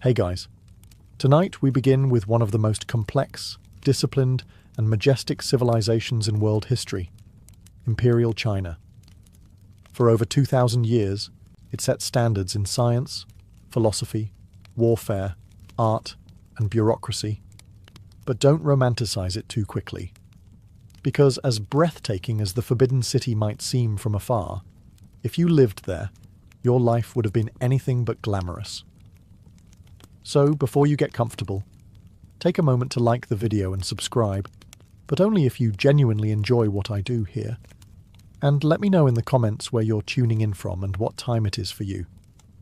Hey guys, tonight we begin with one of the most complex, disciplined, and majestic civilizations in world history, Imperial China. For over 2,000 years, it set standards in science, philosophy, warfare, art, and bureaucracy. But don't romanticize it too quickly. Because as breathtaking as the Forbidden City might seem from afar, if you lived there, your life would have been anything but glamorous. So, before you get comfortable, take a moment to like the video and subscribe, but only if you genuinely enjoy what I do here. And let me know in the comments where you're tuning in from and what time it is for you.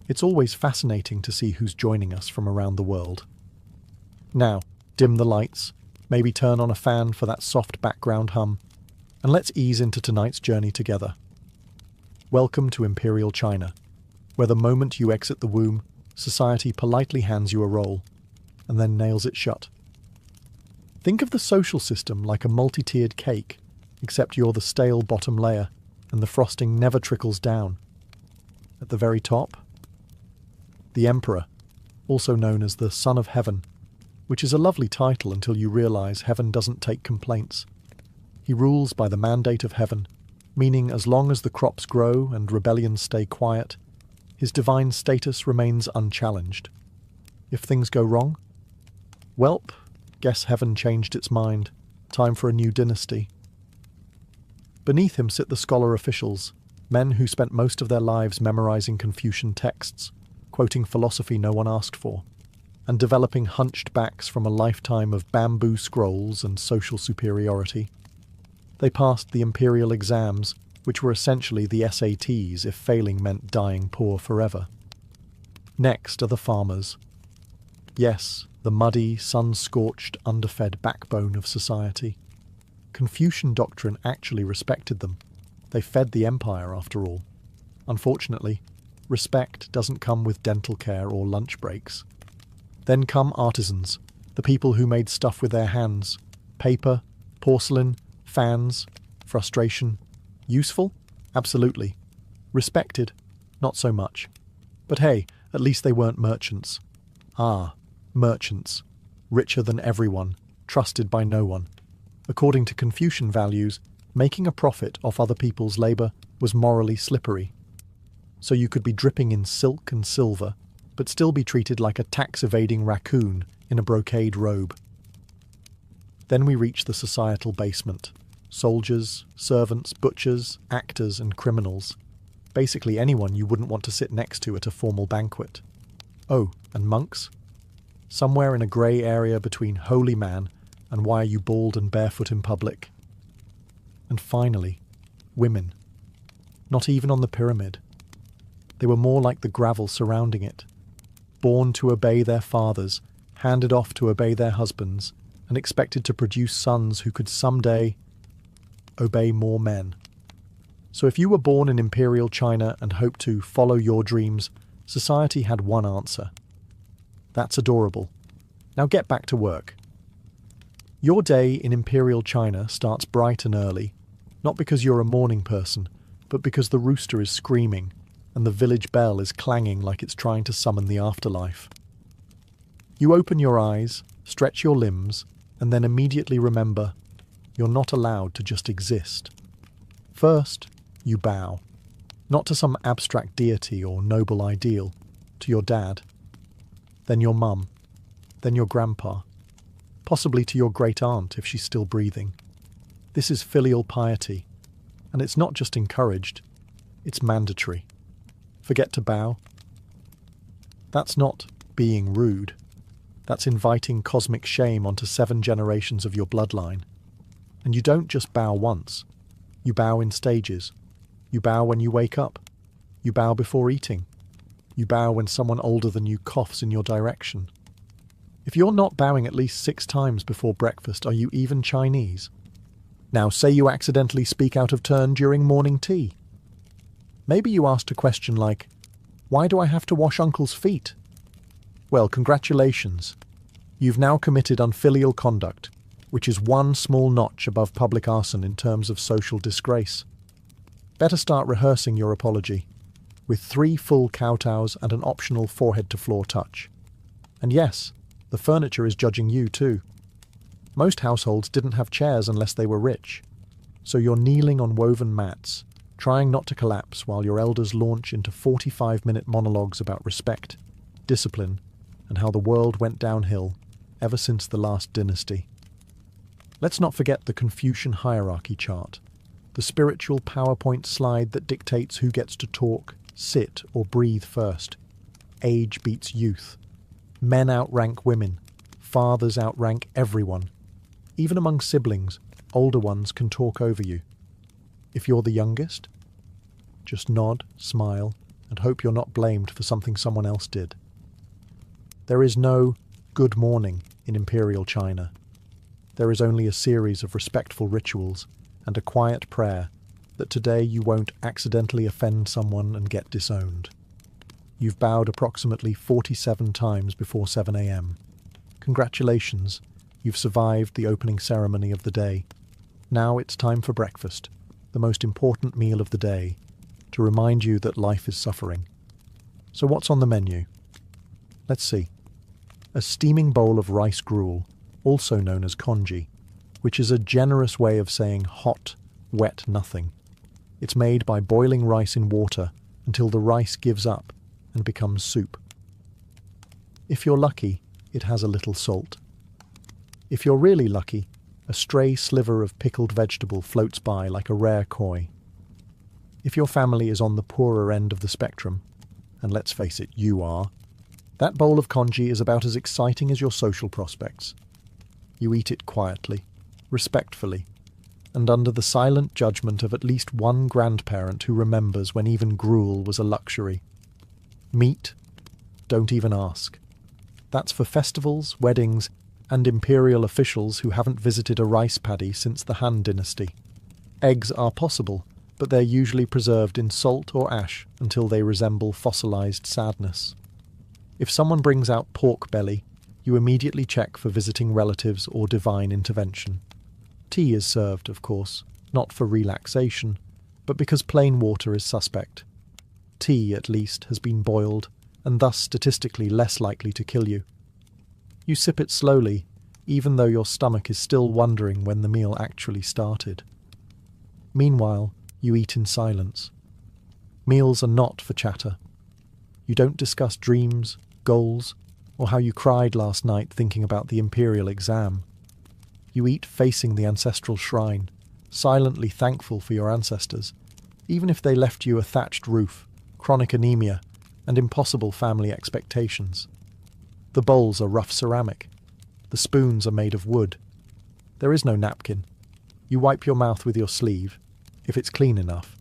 It's always fascinating to see who's joining us from around the world. Now, dim the lights, maybe turn on a fan for that soft background hum, and let's ease into tonight's journey together. Welcome to Imperial China, where the moment you exit the womb, society politely hands you a roll, and then nails it shut. Think of the social system like a multi-tiered cake, except you're the stale bottom layer, and the frosting never trickles down. At the very top, the Emperor, also known as the Son of Heaven, which is a lovely title until you realize heaven doesn't take complaints. He rules by the mandate of heaven, meaning as long as the crops grow and rebellions stay quiet, his divine status remains unchallenged. If things go wrong, welp, guess heaven changed its mind. Time for a new dynasty. Beneath him sit the scholar officials, men who spent most of their lives memorizing Confucian texts, quoting philosophy no one asked for, and developing hunched backs from a lifetime of bamboo scrolls and social superiority. They passed the imperial exams, which were essentially the SATs if failing meant dying poor forever. Next are the farmers. Yes, the muddy, sun-scorched, underfed backbone of society. Confucian doctrine actually respected them. They fed the empire, after all. Unfortunately, respect doesn't come with dental care or lunch breaks. Then come artisans, the people who made stuff with their hands. Paper, porcelain, fans, frustration. Useful? Absolutely. Respected? Not so much. But hey, at least they weren't merchants. Ah, merchants. Richer than everyone, trusted by no one. According to Confucian values, making a profit off other people's labour was morally slippery. So you could be dripping in silk and silver, but still be treated like a tax-evading raccoon in a brocade robe. Then we reach the societal basement. Soldiers, servants, butchers, actors, and criminals. Basically anyone you wouldn't want to sit next to at a formal banquet. Oh, and monks? Somewhere in a grey area between holy man and why are you bald and barefoot in public. And finally, women. Not even on the pyramid. They were more like the gravel surrounding it. Born to obey their fathers, handed off to obey their husbands, and expected to produce sons who could someday obey more men. So if you were born in Imperial China and hoped to follow your dreams, society had one answer. That's adorable. Now get back to work. Your day in Imperial China starts bright and early, not because you're a morning person, but because the rooster is screaming and the village bell is clanging like it's trying to summon the afterlife. You open your eyes, stretch your limbs, and then immediately remember you're not allowed to just exist. First, you bow. Not to some abstract deity or noble ideal, to your dad. Then your mum. Then your grandpa. Possibly to your great-aunt if she's still breathing. This is filial piety, and it's not just encouraged, it's mandatory. Forget to bow? That's not being rude. That's inviting cosmic shame onto 7 generations of your bloodline. And you don't just bow once. You bow in stages. You bow when you wake up. You bow before eating. You bow when someone older than you coughs in your direction. If you're not bowing at least 6 times before breakfast, are you even Chinese? Now, say you accidentally speak out of turn during morning tea. Maybe you asked a question like, "Why do I have to wash Uncle's feet?" Well, congratulations. You've now committed unfilial conduct, which is one small notch above public arson in terms of social disgrace. Better start rehearsing your apology, with 3 full kowtows and an optional forehead-to-floor touch. And yes, the furniture is judging you too. Most households didn't have chairs unless they were rich. So you're kneeling on woven mats, trying not to collapse while your elders launch into 45-minute monologues about respect, discipline, and how the world went downhill ever since the last dynasty. Let's not forget the Confucian hierarchy chart, the spiritual PowerPoint slide that dictates who gets to talk, sit, or breathe first. Age beats youth. Men outrank women. Fathers outrank everyone. Even among siblings, older ones can talk over you. If you're the youngest, just nod, smile, and hope you're not blamed for something someone else did. There is no good morning in Imperial China. There is only a series of respectful rituals and a quiet prayer that today you won't accidentally offend someone and get disowned. You've bowed approximately 47 times before 7 a.m. Congratulations, you've survived the opening ceremony of the day. Now it's time for breakfast, the most important meal of the day, to remind you that life is suffering. So what's on the menu? Let's see. A steaming bowl of rice gruel, also known as congee, which is a generous way of saying hot, wet nothing. It's made by boiling rice in water until the rice gives up and becomes soup. If you're lucky, it has a little salt. If you're really lucky, a stray sliver of pickled vegetable floats by like a rare koi. If your family is on the poorer end of the spectrum, and let's face it, you are, that bowl of congee is about as exciting as your social prospects. You eat it quietly, respectfully, and under the silent judgment of at least one grandparent who remembers when even gruel was a luxury. Meat? Don't even ask. That's for festivals, weddings, and imperial officials who haven't visited a rice paddy since the Han Dynasty. Eggs are possible, but they're usually preserved in salt or ash until they resemble fossilized sadness. If someone brings out pork belly, you immediately check for visiting relatives or divine intervention. Tea is served, of course, not for relaxation, but because plain water is suspect. Tea, at least, has been boiled, and thus statistically less likely to kill you. You sip it slowly, even though your stomach is still wondering when the meal actually started. Meanwhile, you eat in silence. Meals are not for chatter. You don't discuss dreams, goals, or how you cried last night thinking about the Imperial exam. You eat facing the ancestral shrine, silently thankful for your ancestors, even if they left you a thatched roof, chronic anemia, and impossible family expectations. The bowls are rough ceramic. The spoons are made of wood. There is no napkin. You wipe your mouth with your sleeve, if it's clean enough,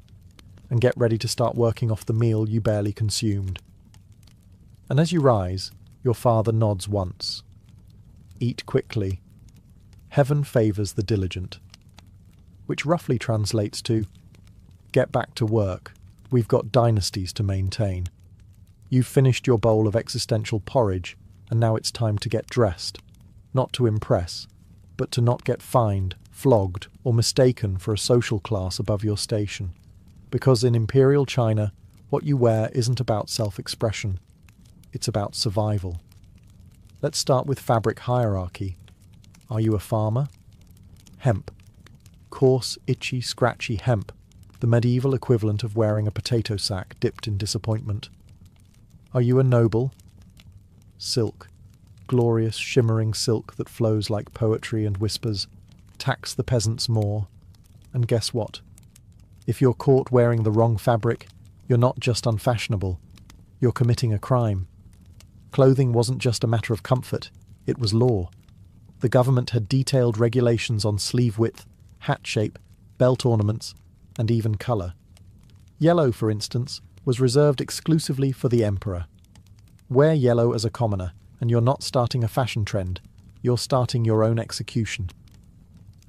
and get ready to start working off the meal you barely consumed. And as you rise, your father nods once. Eat quickly. Heaven favours the diligent. Which roughly translates to, get back to work. We've got dynasties to maintain. You've finished your bowl of existential porridge, and now it's time to get dressed. Not to impress, but to not get fined, flogged, or mistaken for a social class above your station. Because in Imperial China, what you wear isn't about self-expression. It's about survival. Let's start with fabric hierarchy. Are you a farmer? Hemp. Coarse, itchy, scratchy hemp, the medieval equivalent of wearing a potato sack dipped in disappointment. Are you a noble? Silk. Glorious, shimmering silk that flows like poetry and whispers, tax the peasants more. And guess what? If you're caught wearing the wrong fabric, you're not just unfashionable, you're committing a crime. Clothing wasn't just a matter of comfort, it was law. The government had detailed regulations on sleeve width, hat shape, belt ornaments, and even colour. Yellow, for instance, was reserved exclusively for the emperor. Wear yellow as a commoner, and you're not starting a fashion trend, you're starting your own execution.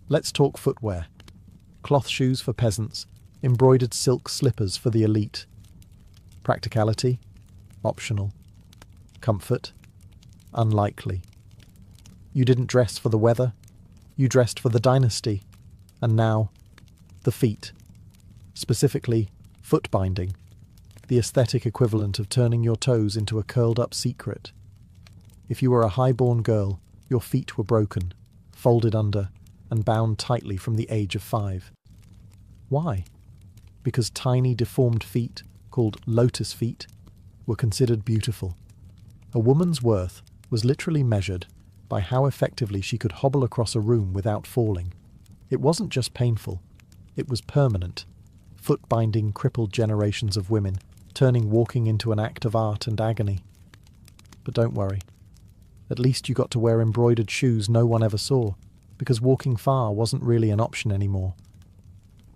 Let's talk footwear. Cloth shoes for peasants, embroidered silk slippers for the elite. Practicality? Optional. Comfort? Unlikely. You didn't dress for the weather, you dressed for the dynasty, and now, the feet. Specifically, foot binding, the aesthetic equivalent of turning your toes into a curled-up secret. If you were a high-born girl, your feet were broken, folded under, and bound tightly from the age of 5. Why? Because tiny deformed feet, called lotus feet, were considered beautiful. A woman's worth was literally measured by how effectively she could hobble across a room without falling. It wasn't just painful, it was permanent, foot-binding crippled generations of women, turning walking into an act of art and agony. But don't worry. At least you got to wear embroidered shoes no one ever saw, because walking far wasn't really an option anymore.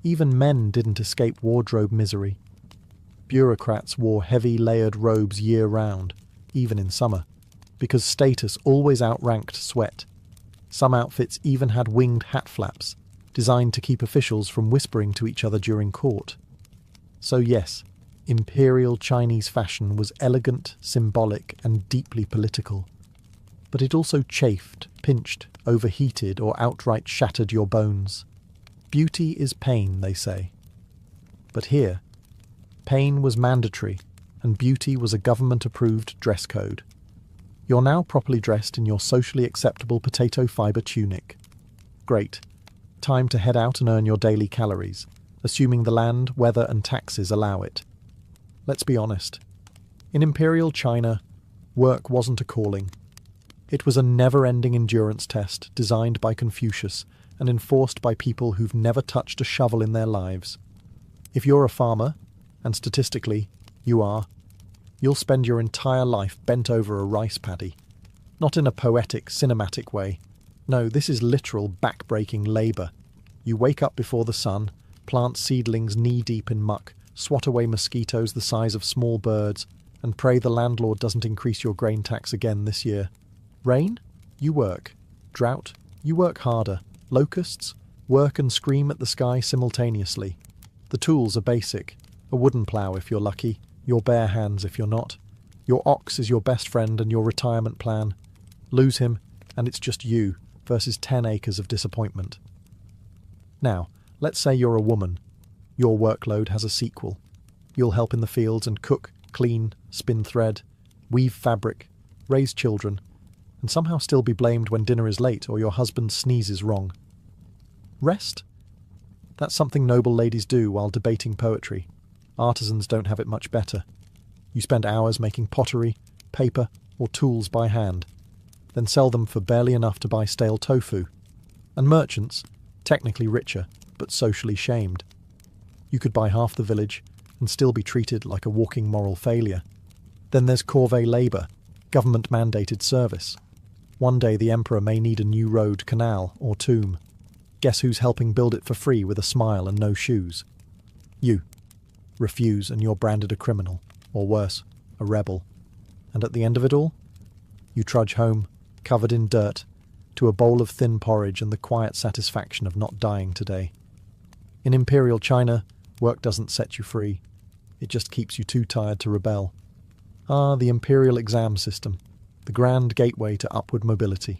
Even men didn't escape wardrobe misery. Bureaucrats wore heavy layered robes year-round, even in summer, because status always outranked sweat. Some outfits even had winged hat flaps, designed to keep officials from whispering to each other during court. So yes, Imperial Chinese fashion was elegant, symbolic, and deeply political. But it also chafed, pinched, overheated, or outright shattered your bones. Beauty is pain, they say. But here, pain was mandatory, and beauty was a government-approved dress code. You're now properly dressed in your socially acceptable potato fibre tunic. Great. Time to head out and earn your daily calories, assuming the land, weather, and taxes allow it. Let's be honest. In Imperial China, work wasn't a calling. It was a never-ending endurance test designed by Confucius and enforced by people who've never touched a shovel in their lives. If you're a farmer, and statistically, you are, you'll spend your entire life bent over a rice paddy. Not in a poetic, cinematic way. No, this is literal back-breaking labour. You wake up before the sun, plant seedlings knee-deep in muck, swat away mosquitoes the size of small birds, and pray the landlord doesn't increase your grain tax again this year. Rain? You work. Drought? You work harder. Locusts? Work and scream at the sky simultaneously. The tools are basic. A wooden plough if you're lucky, your bare hands if you're not. Your ox is your best friend and your retirement plan. Lose him, and it's just you versus 10 acres of disappointment. Now, let's say you're a woman. Your workload has a sequel. You'll help in the fields and cook, clean, spin thread, weave fabric, raise children, and somehow still be blamed when dinner is late or your husband sneezes wrong. Rest? That's something noble ladies do while debating poetry. Artisans don't have it much better. You spend hours making pottery, paper, or tools by hand, then sell them for barely enough to buy stale tofu. And merchants, technically richer, but socially shamed. You could buy half the village and still be treated like a walking moral failure. Then there's corvée labour, government-mandated service. One day the emperor may need a new road, canal, or tomb. Guess who's helping build it for free with a smile and no shoes? You. Refuse and you're branded a criminal, or worse, a rebel. And at the end of it all, you trudge home, covered in dirt, to a bowl of thin porridge and the quiet satisfaction of not dying today. In Imperial China, work doesn't set you free. It just keeps you too tired to rebel. Ah, the Imperial exam system, the grand gateway to upward mobility.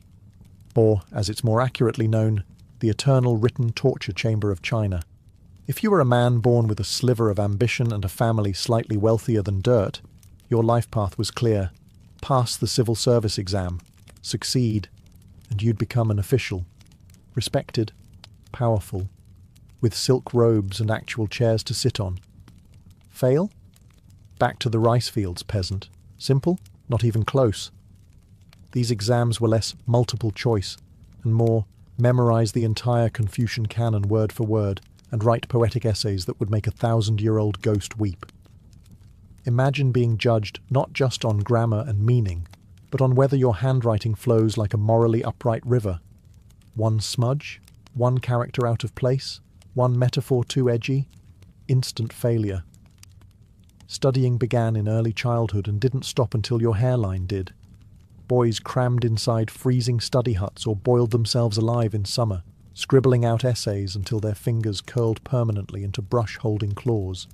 Or, as it's more accurately known, the eternal written torture chamber of China. If you were a man born with a sliver of ambition and a family slightly wealthier than dirt, your life path was clear. Pass the civil service exam, succeed, and you'd become an official. Respected, powerful, with silk robes and actual chairs to sit on. Fail? Back to the rice fields, peasant. Simple? Not even close. These exams were less multiple choice and more memorize the entire Confucian canon word for word and write poetic essays that would make a 1,000-year-old ghost weep. Imagine being judged not just on grammar and meaning, but on whether your handwriting flows like a morally upright river. One smudge, one character out of place, one metaphor too edgy, instant failure. Studying began in early childhood and didn't stop until your hairline did. Boys crammed inside freezing study huts or boiled themselves alive in summer, scribbling out essays until their fingers curled permanently into brush-holding claws.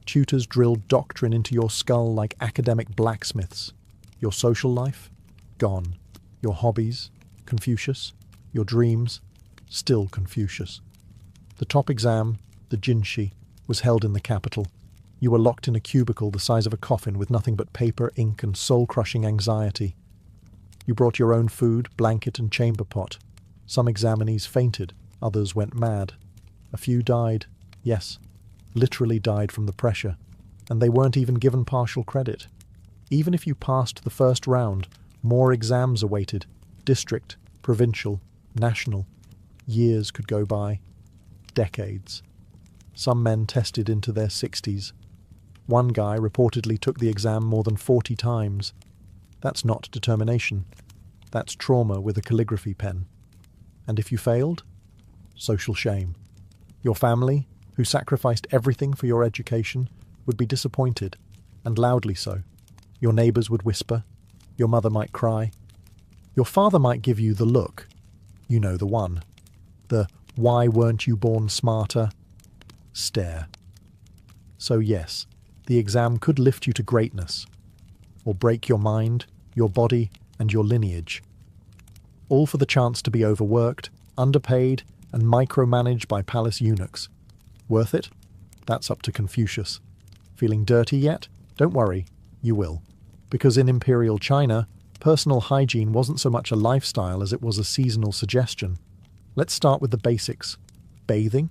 Tutors drilled doctrine into your skull like academic blacksmiths. Your social life? Gone. Your hobbies? Confucius. Your dreams? Still Confucius. The top exam, the Jinshi, was held in the capital. You were locked in a cubicle the size of a coffin with nothing but paper, ink, and soul-crushing anxiety. You brought your own food, blanket and chamber pot. Some examinees fainted, others went mad. A few died, yes, literally died from the pressure, and they weren't even given partial credit. Even if you passed the first round, more exams awaited, district, provincial, national. Years could go by. Decades. Some men tested into their 60s. One guy reportedly took the exam more than 40 times. That's not determination. That's trauma with a calligraphy pen. And if you failed? Social shame. Your family, who sacrificed everything for your education, would be disappointed, and loudly so. Your neighbours would whisper. Your mother might cry. Your father might give you the look. You know the one. The "why weren't you born smarter?" stare. So yes, the exam could lift you to greatness, or break your mind, your body, and your lineage. All for the chance to be overworked, underpaid, and micromanaged by palace eunuchs. Worth it? That's up to Confucius. Feeling dirty yet? Don't worry, you will. Because in Imperial China, personal hygiene wasn't so much a lifestyle as it was a seasonal suggestion. Let's start with the basics. Bathing?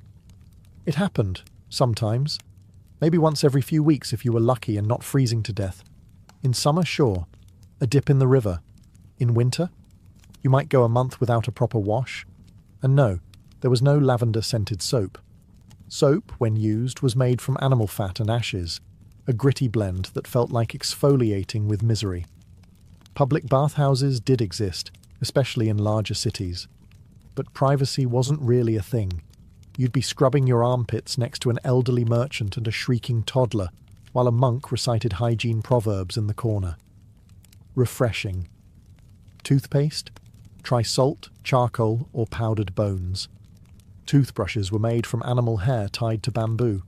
It happened, sometimes. Maybe once every few weeks if you were lucky and not freezing to death. In summer, sure. A dip in the river. In winter? You might go a month without a proper wash. And no, there was no lavender-scented soap. Soap, when used, was made from animal fat and ashes, a gritty blend that felt like exfoliating with misery. Public bathhouses did exist, especially in larger cities. But privacy wasn't really a thing. You'd be scrubbing your armpits next to an elderly merchant and a shrieking toddler, while a monk recited hygiene proverbs in the corner. Refreshing. Toothpaste? Try salt, charcoal, or powdered bones. Toothbrushes were made from animal hair tied to bamboo.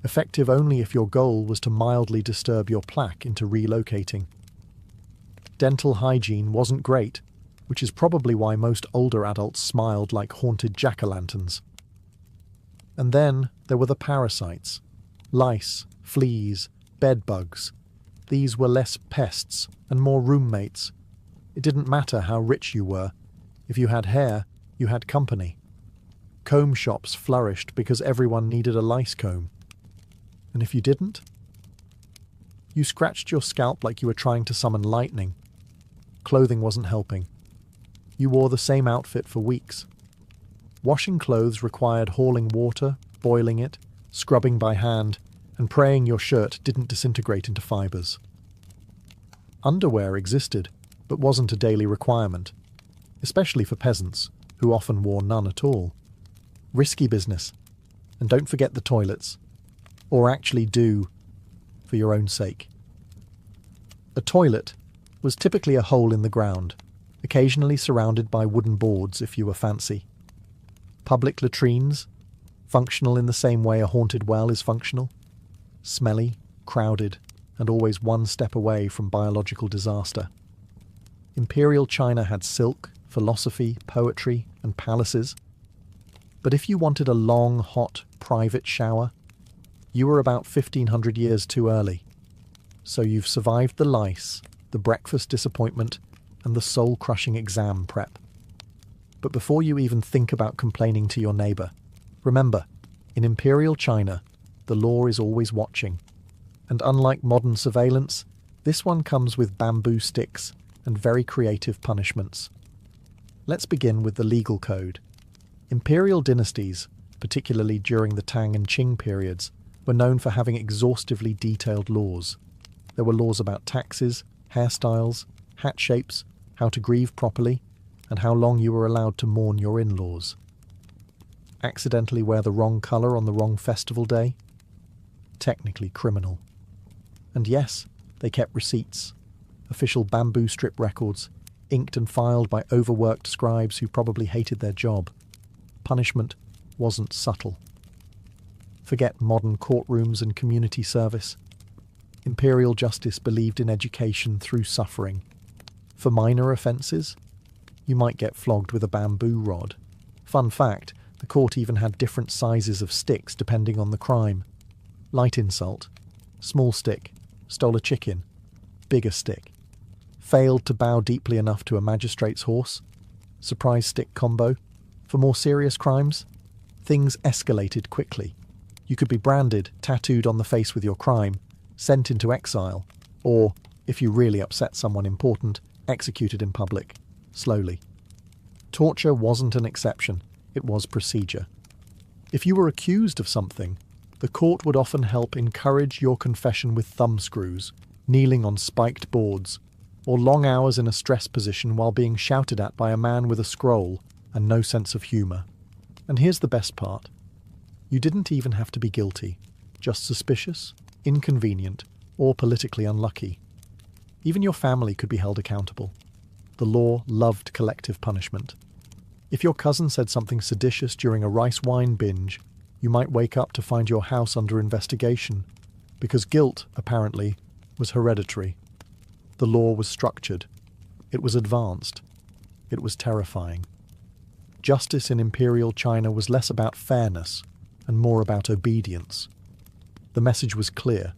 Effective only if your goal was to mildly disturb your plaque into relocating. Dental hygiene wasn't great, which is probably why most older adults smiled like haunted jack-o'-lanterns. And then there were the parasites. Lice, fleas, bedbugs. These were less pests and more roommates. It didn't matter how rich you were. If you had hair, you had company. Comb shops flourished because everyone needed a lice comb. And if you didn't? You scratched your scalp like you were trying to summon lightning. Clothing wasn't helping. You wore the same outfit for weeks. Washing clothes required hauling water, boiling it, scrubbing by hand, and praying your shirt didn't disintegrate into fibres. Underwear existed, but wasn't a daily requirement, especially for peasants, who often wore none at all. Risky business. And don't forget the toilets. Or actually do, for your own sake. A toilet was typically a hole in the ground, occasionally surrounded by wooden boards if you were fancy. Public latrines, functional in the same way a haunted well is functional. Smelly, crowded, and always one step away from biological disaster. Imperial China had silk, philosophy, poetry, and palaces. But if you wanted a long, hot, private shower, you were about 1,500 years too early. So you've survived the lice, the breakfast disappointment, and the soul-crushing exam prep. But before you even think about complaining to your neighbour, remember, in Imperial China, the law is always watching. And unlike modern surveillance, this one comes with bamboo sticks and very creative punishments. Let's begin with the legal code. Imperial dynasties, particularly during the Tang and Qing periods, were known for having exhaustively detailed laws. There were laws about taxes, hairstyles, hat shapes, how to grieve properly, and how long you were allowed to mourn your in-laws. Accidentally wear the wrong colour on the wrong festival day? Technically criminal. And yes, they kept receipts. Official bamboo strip records, inked and filed by overworked scribes who probably hated their job. Punishment wasn't subtle. Forget modern courtrooms and community service. Imperial justice believed in education through suffering. For minor offences, you might get flogged with a bamboo rod. Fun fact, the court even had different sizes of sticks depending on the crime. Light insult, small stick, stole a chicken, bigger stick. Failed to bow deeply enough to a magistrate's horse? Surprise stick combo? For more serious crimes, things escalated quickly. You could be branded, tattooed on the face with your crime, sent into exile, or, if you really upset someone important, executed in public, slowly. Torture wasn't an exception, it was procedure. If you were accused of something, the court would often help encourage your confession with thumbscrews, kneeling on spiked boards, or long hours in a stress position while being shouted at by a man with a scroll and no sense of humour. And here's the best part. You didn't even have to be guilty, just suspicious, inconvenient, or politically unlucky. Even your family could be held accountable. The law loved collective punishment. If your cousin said something seditious during a rice wine binge, you might wake up to find your house under investigation, because guilt, apparently, was hereditary. The law was structured. It was advanced. It was terrifying. Justice in Imperial China was less about fairness and more about obedience. The message was clear.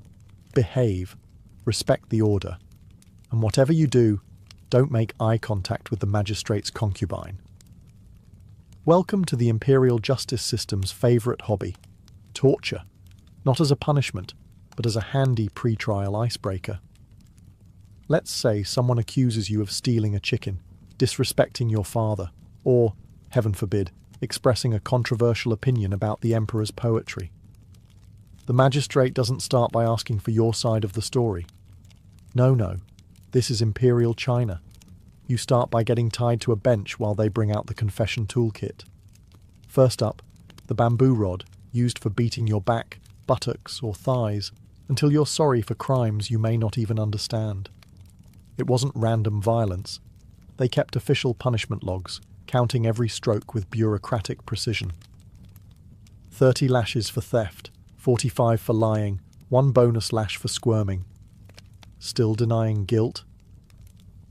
Behave. Respect the order. And whatever you do, don't make eye contact with the magistrate's concubine. Welcome to the Imperial justice system's favourite hobby, torture, not as a punishment, but as a handy pre-trial icebreaker. Let's say someone accuses you of stealing a chicken, disrespecting your father, or, heaven forbid, expressing a controversial opinion about the emperor's poetry. The magistrate doesn't start by asking for your side of the story. No, this is Imperial China. You start by getting tied to a bench while they bring out the confession toolkit. First up, the bamboo rod, used for beating your back, buttocks, or thighs, until you're sorry for crimes you may not even understand. It wasn't random violence. They kept official punishment logs, counting every stroke with bureaucratic precision. 30 lashes for theft, 45 for lying, 1 bonus lash for squirming. Still denying guilt?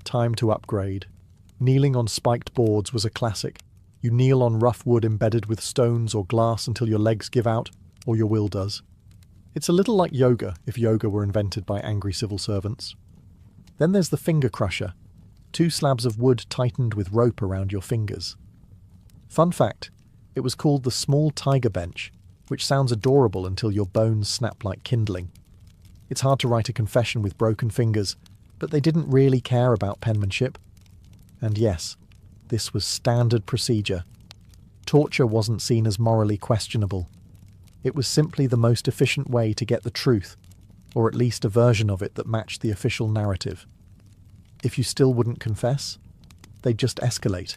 Time to upgrade. Kneeling on spiked boards was a classic. You kneel on rough wood embedded with stones or glass until your legs give out, or your will does. It's a little like yoga, if yoga were invented by angry civil servants. Then there's the finger crusher. 2 slabs of wood tightened with rope around your fingers. Fun fact, it was called the small tiger bench, which sounds adorable until your bones snap like kindling. It's hard to write a confession with broken fingers, but they didn't really care about penmanship. And yes, this was standard procedure. Torture wasn't seen as morally questionable. It was simply the most efficient way to get the truth, or at least a version of it that matched the official narrative. If you still wouldn't confess, they'd just escalate.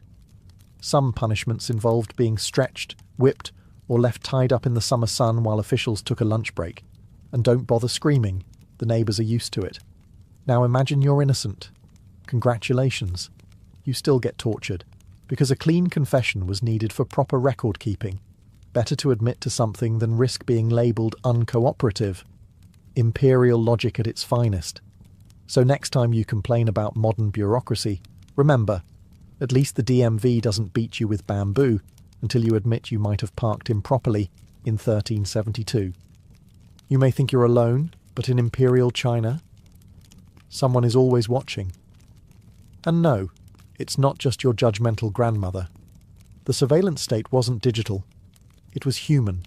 Some punishments involved being stretched, whipped, or left tied up in the summer sun while officials took a lunch break. And don't bother screaming, the neighbours are used to it. Now imagine you're innocent. Congratulations. You still get tortured, because a clean confession was needed for proper record keeping. Better to admit to something than risk being labelled uncooperative. Imperial logic at its finest. So next time you complain about modern bureaucracy, remember, at least the DMV doesn't beat you with bamboo until you admit you might have parked improperly in 1372. You may think you're alone, but in Imperial China, someone is always watching. And no, it's not just your judgmental grandmother. The surveillance state wasn't digital. It was human,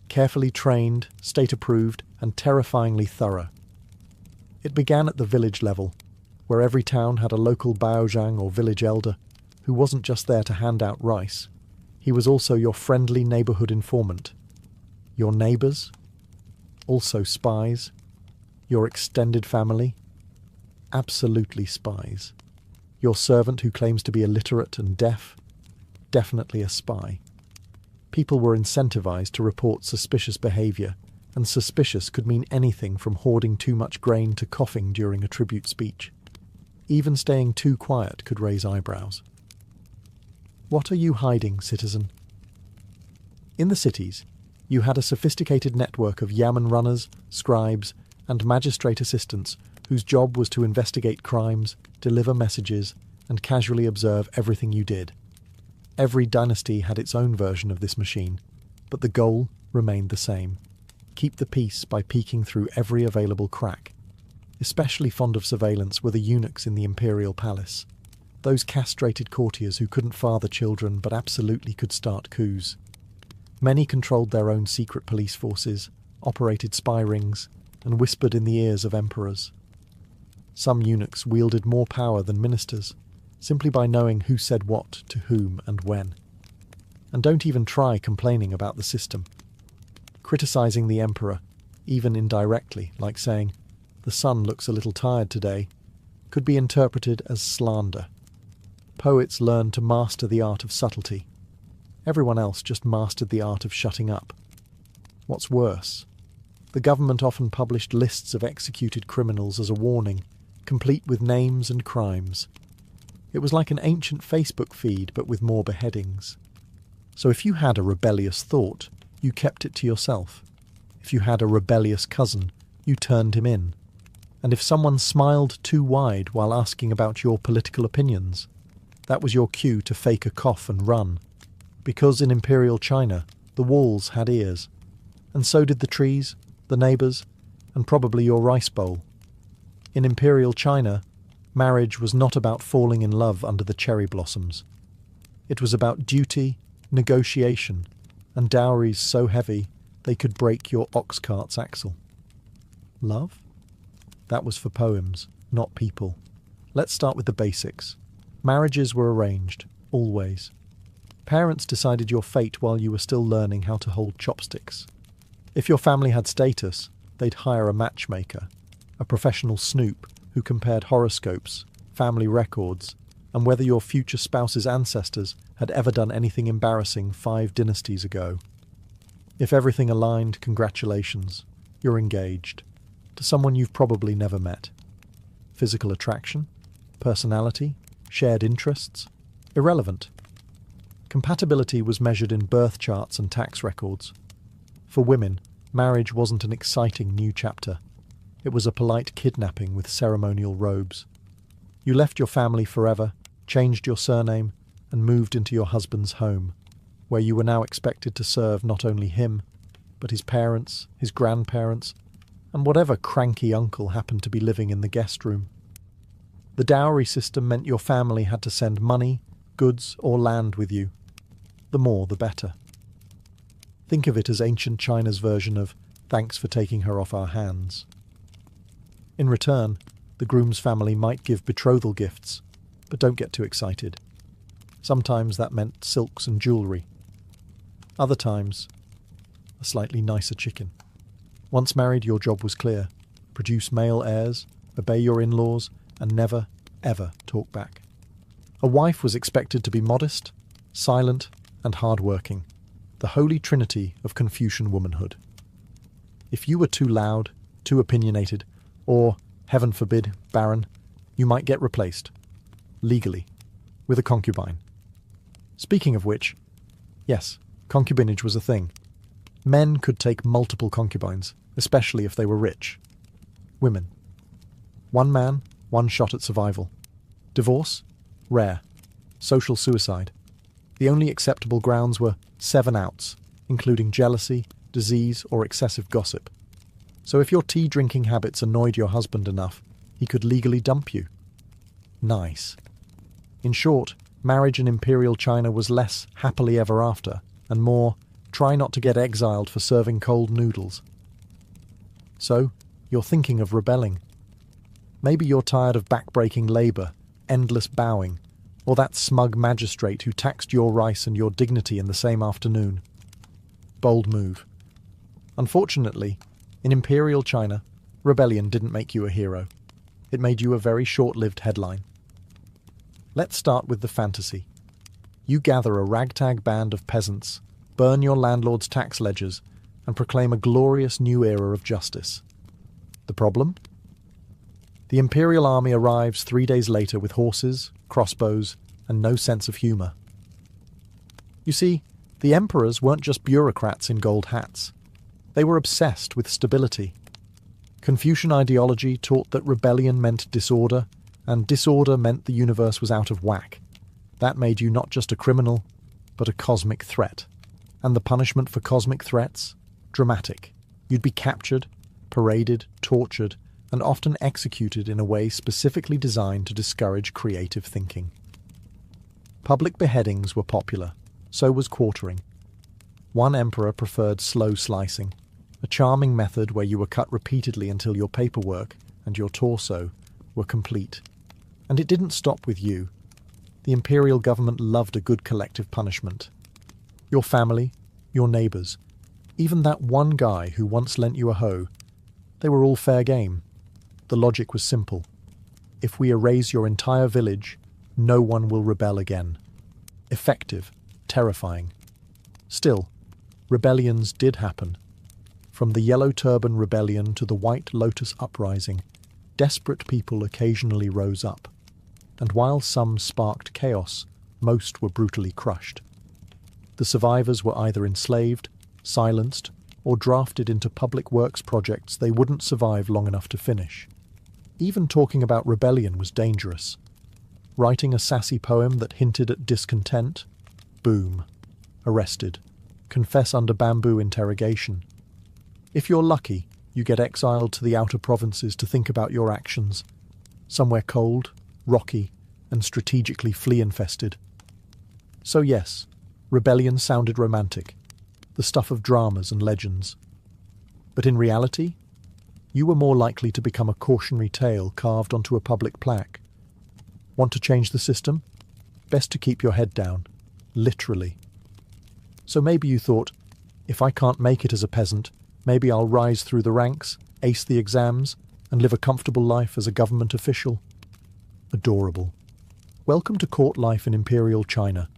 carefully trained, state-approved, and terrifyingly thorough. It began at the village level, where every town had a local baozhang or village elder who wasn't just there to hand out rice. He was also your friendly neighbourhood informant. Your neighbours? Also spies? Your extended family? Absolutely spies. Your servant who claims to be illiterate and deaf? Definitely a spy. People were incentivized to report suspicious behaviour, and suspicious could mean anything from hoarding too much grain to coughing during a tribute speech. Even staying too quiet could raise eyebrows. What are you hiding, citizen? In the cities, you had a sophisticated network of yamen runners, scribes, and magistrate assistants whose job was to investigate crimes, deliver messages, and casually observe everything you did. Every dynasty had its own version of this machine, but the goal remained the same. Keep the peace by peeking through every available crack. Especially fond of surveillance were the eunuchs in the imperial palace. Those castrated courtiers who couldn't father children but absolutely could start coups. Many controlled their own secret police forces, operated spy rings, and whispered in the ears of emperors. Some eunuchs wielded more power than ministers, simply by knowing who said what to whom and when. And don't even try complaining about the system. Criticizing the emperor, even indirectly, like saying, "The sun looks a little tired today," could be interpreted as slander. Poets learned to master the art of subtlety. Everyone else just mastered the art of shutting up. What's worse, the government often published lists of executed criminals as a warning, complete with names and crimes. It was like an ancient Facebook feed, but with more beheadings. So if you had a rebellious thought, you kept it to yourself. If you had a rebellious cousin, you turned him in. And if someone smiled too wide while asking about your political opinions, that was your cue to fake a cough and run. Because in Imperial China, the walls had ears. And so did the trees, the neighbours, and probably your rice bowl. In Imperial China, marriage was not about falling in love under the cherry blossoms. It was about duty, negotiation, and dowries so heavy they could break your ox cart's axle. Love? That was for poems, not people. Let's start with the basics. Marriages were arranged, always. Parents decided your fate while you were still learning how to hold chopsticks. If your family had status, they'd hire a matchmaker, a professional snoop who compared horoscopes, family records, and whether your future spouse's ancestors had ever done anything embarrassing 5 dynasties ago. If everything aligned, congratulations, you're engaged, to someone you've probably never met. Physical attraction, personality, shared interests, irrelevant. Compatibility was measured in birth charts and tax records. For women, marriage wasn't an exciting new chapter. It was a polite kidnapping with ceremonial robes. You left your family forever, changed your surname, and moved into your husband's home, where you were now expected to serve not only him, but his parents, his grandparents, and whatever cranky uncle happened to be living in the guest room. The dowry system meant your family had to send money, goods, or land with you. The more, the better. Think of it as ancient China's version of "thanks for taking her off our hands." In return, the groom's family might give betrothal gifts, but don't get too excited. Sometimes that meant silks and jewellery. Other times, a slightly nicer chicken. Once married, your job was clear. Produce male heirs, obey your in-laws, and never, ever talk back. A wife was expected to be modest, silent, and hard-working, the holy trinity of Confucian womanhood. If you were too loud, too opinionated, or, heaven forbid, barren, you might get replaced, legally, with a concubine. Speaking of which, yes, concubinage was a thing. Men could take multiple concubines, especially if they were rich. Women. One man, one shot at survival. Divorce? Rare. Social suicide. The only acceptable grounds were 7 outs, including jealousy, disease, or excessive gossip. So if your tea-drinking habits annoyed your husband enough, he could legally dump you. Nice. In short, marriage in Imperial China was less happily ever after, and more try not to get exiled for serving cold noodles. So, you're thinking of rebelling. Maybe you're tired of back-breaking labour, endless bowing, or that smug magistrate who taxed your rice and your dignity in the same afternoon. Bold move. Unfortunately, in Imperial China, rebellion didn't make you a hero. It made you a very short-lived headline. Let's start with the fantasy. You gather a ragtag band of peasants, burn your landlord's tax ledgers, and proclaim a glorious new era of justice. The problem? The Imperial army arrives 3 days later with horses, crossbows, and no sense of humour. You see, the emperors weren't just bureaucrats in gold hats. They were obsessed with stability. Confucian ideology taught that rebellion meant disorder, and disorder meant the universe was out of whack. That made you not just a criminal, but a cosmic threat. And the punishment for cosmic threats? Dramatic. You'd be captured, paraded, tortured, and often executed in a way specifically designed to discourage creative thinking. Public beheadings were popular, so was quartering. One emperor preferred slow slicing, a charming method where you were cut repeatedly until your paperwork and your torso were complete. And it didn't stop with you. The imperial government loved a good collective punishment. Your family, your neighbours, even that one guy who once lent you a hoe, they were all fair game. The logic was simple. If we erase your entire village, no one will rebel again. Effective, terrifying. Still, rebellions did happen. From the Yellow Turban Rebellion to the White Lotus Uprising, desperate people occasionally rose up. And while some sparked chaos, most were brutally crushed. The survivors were either enslaved, silenced, or drafted into public works projects they wouldn't survive long enough to finish. Even talking about rebellion was dangerous. Writing a sassy poem that hinted at discontent? Boom. Arrested. Confess under bamboo interrogation. If you're lucky, you get exiled to the outer provinces to think about your actions. Somewhere cold, rocky, and strategically flea-infested. So yes, rebellion sounded romantic, the stuff of dramas and legends. But in reality, you were more likely to become a cautionary tale carved onto a public plaque. Want to change the system? Best to keep your head down, literally. So maybe you thought, if I can't make it as a peasant, maybe I'll rise through the ranks, ace the exams, and live a comfortable life as a government official. Adorable. Welcome to court life in Imperial China,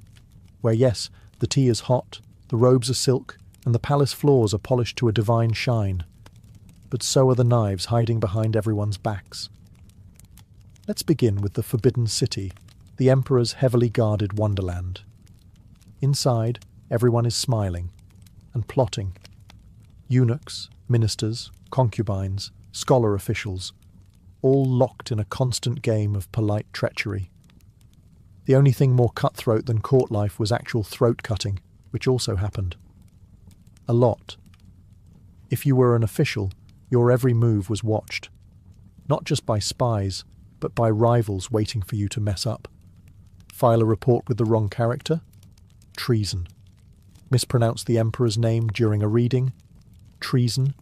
where yes, the tea is hot, the robes are silk, and the palace floors are polished to a divine shine. But so are the knives hiding behind everyone's backs. Let's begin with the Forbidden City, the Emperor's heavily guarded wonderland. Inside, everyone is smiling and plotting. Eunuchs, ministers, concubines, scholar officials, all locked in a constant game of polite treachery. The only thing more cutthroat than court life was actual throat-cutting, which also happened. A lot. If you were an official, your every move was watched. Not just by spies, but by rivals waiting for you to mess up. File a report with the wrong character? Treason. Mispronounce the Emperor's name during a reading? Treason.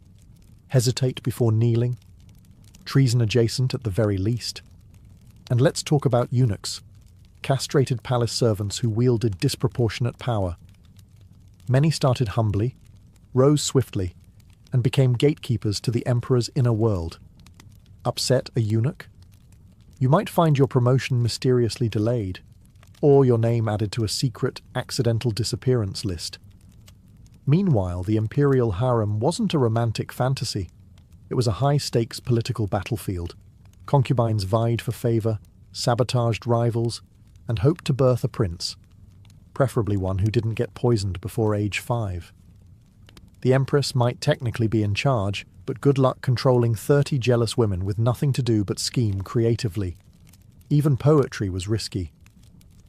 Hesitate before kneeling? Treason adjacent at the very least. And let's talk about eunuchs, castrated palace servants who wielded disproportionate power. Many started humbly, rose swiftly, and became gatekeepers to the Emperor's inner world. Upset a eunuch? You might find your promotion mysteriously delayed, or your name added to a secret, accidental disappearance list. Meanwhile, the imperial harem wasn't a romantic fantasy. It was a high-stakes political battlefield. Concubines vied for favour, sabotaged rivals, and hoped to birth a prince, preferably one who didn't get poisoned before age 5. The Empress might technically be in charge, but good luck controlling 30 jealous women with nothing to do but scheme creatively. Even poetry was risky.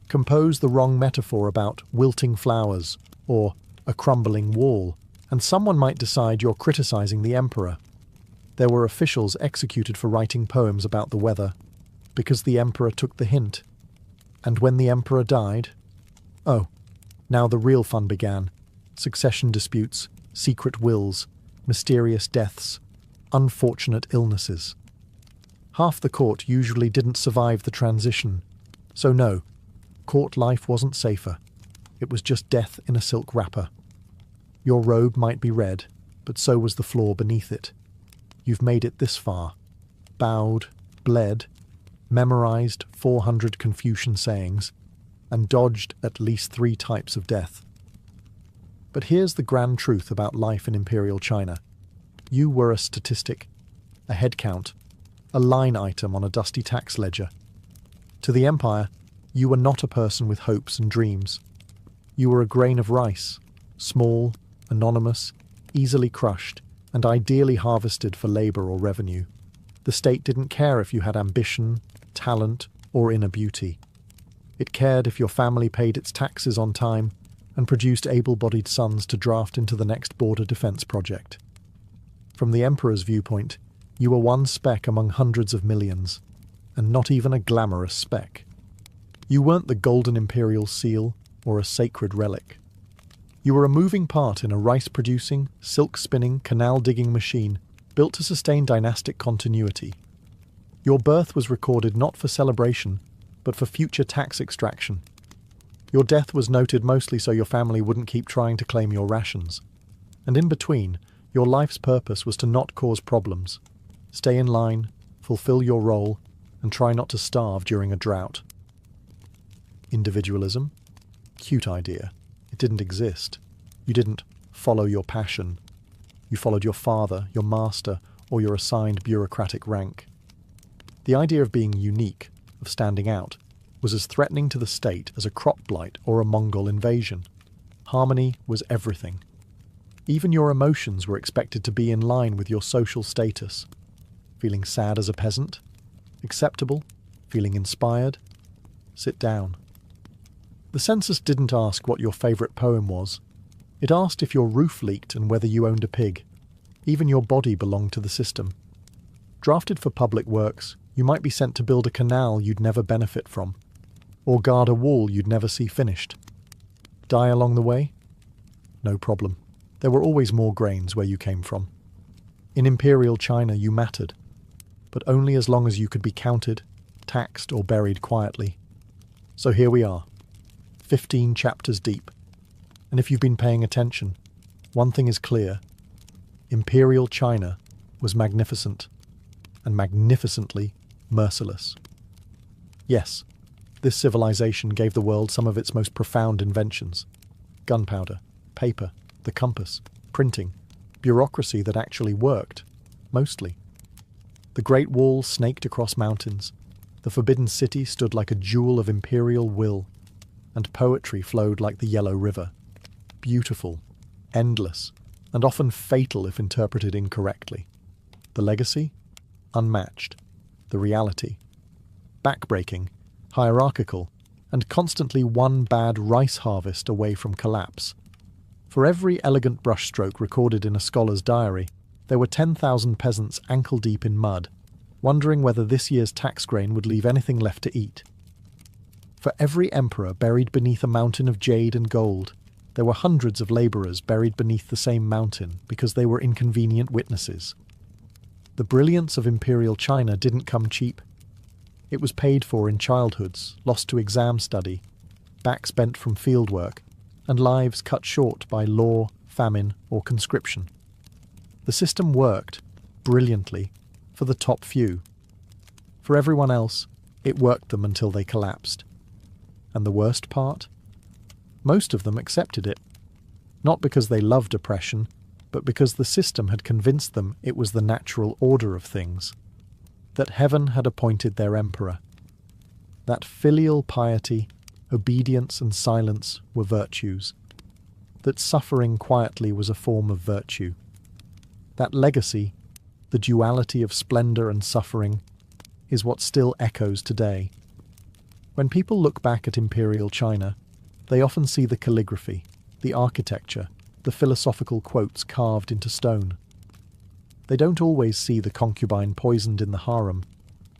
Compose the wrong metaphor about wilting flowers or a crumbling wall, and someone might decide you're criticizing the Emperor. There were officials executed for writing poems about the weather, because the Emperor took the hint. And when the Emperor died... Oh, now the real fun began. Succession disputes, secret wills, mysterious deaths, unfortunate illnesses. Half the court usually didn't survive the transition. So no, court life wasn't safer. It was just death in a silk wrapper. Your robe might be red, but so was the floor beneath it. You've made it this far. Bowed, bled, memorized 400 Confucian sayings, and dodged at least 3 types of death. But here's the grand truth about life in Imperial China. You were a statistic, a head count, a line item on a dusty tax ledger. To the Empire, you were not a person with hopes and dreams. You were a grain of rice, small, anonymous, easily crushed, and ideally harvested for labour or revenue. The state didn't care if you had ambition, talent, or inner beauty. It cared if your family paid its taxes on time and produced able-bodied sons to draft into the next border defence project. From the Emperor's viewpoint, You were one speck among hundreds of millions, and not even a glamorous speck. You weren't the golden imperial seal or a sacred relic. You were a moving part in a rice-producing, silk-spinning, canal-digging machine built to sustain dynastic continuity. Your birth was recorded not for celebration, but for future tax extraction. Your death was noted mostly so your family wouldn't keep trying to claim your rations. And in between, your life's purpose was to not cause problems. Stay in line, fulfill your role, and try not to starve during a drought. Individualism? Cute idea. It didn't exist. You didn't follow your passion. You followed your father, your master, or your assigned bureaucratic rank. The idea of being unique, of standing out, was as threatening to the state as a crop blight or a Mongol invasion. Harmony was everything. Even your emotions were expected to be in line with your social status. Feeling sad as a peasant? Acceptable? Feeling inspired? Sit down. The census didn't ask what your favourite poem was. It asked if your roof leaked and whether you owned a pig. Even your body belonged to the system. Drafted for public works, you might be sent to build a canal you'd never benefit from, or guard a wall you'd never see finished. Die along the way? No problem. There were always more grains where you came from. In Imperial China you mattered, but only as long as you could be counted, taxed, or buried quietly. So here we are, 15 chapters deep. And if you've been paying attention, one thing is clear. Imperial China was magnificent, and magnificently merciless. Yes, this civilization gave the world some of its most profound inventions. Gunpowder, paper, the compass, printing, bureaucracy that actually worked, mostly. The Great Wall snaked across mountains, the Forbidden City stood like a jewel of imperial will, and poetry flowed like the Yellow River. Beautiful, endless, and often fatal if interpreted incorrectly. The legacy? Unmatched. The reality? Backbreaking, hierarchical, and constantly one bad rice harvest away from collapse. For every elegant brushstroke recorded in a scholar's diary, there were 10,000 peasants ankle-deep in mud, wondering whether this year's tax grain would leave anything left to eat. For every emperor buried beneath a mountain of jade and gold, there were hundreds of labourers buried beneath the same mountain because they were inconvenient witnesses. The brilliance of Imperial China didn't come cheap. It was paid for in childhoods, lost to exam study, backs bent from fieldwork, and lives cut short by law, famine, or conscription. The system worked, brilliantly, for the top few. For everyone else, it worked them until they collapsed. And the worst part? Most of them accepted it. Not because they loved oppression, but because the system had convinced them it was the natural order of things. That heaven had appointed their emperor. That filial piety, obedience and silence were virtues. That suffering quietly was a form of virtue. That legacy, the duality of splendour and suffering, is what still echoes today. When people look back at Imperial China, they often see the calligraphy, the architecture, the philosophical quotes carved into stone. They don't always see the concubine poisoned in the harem,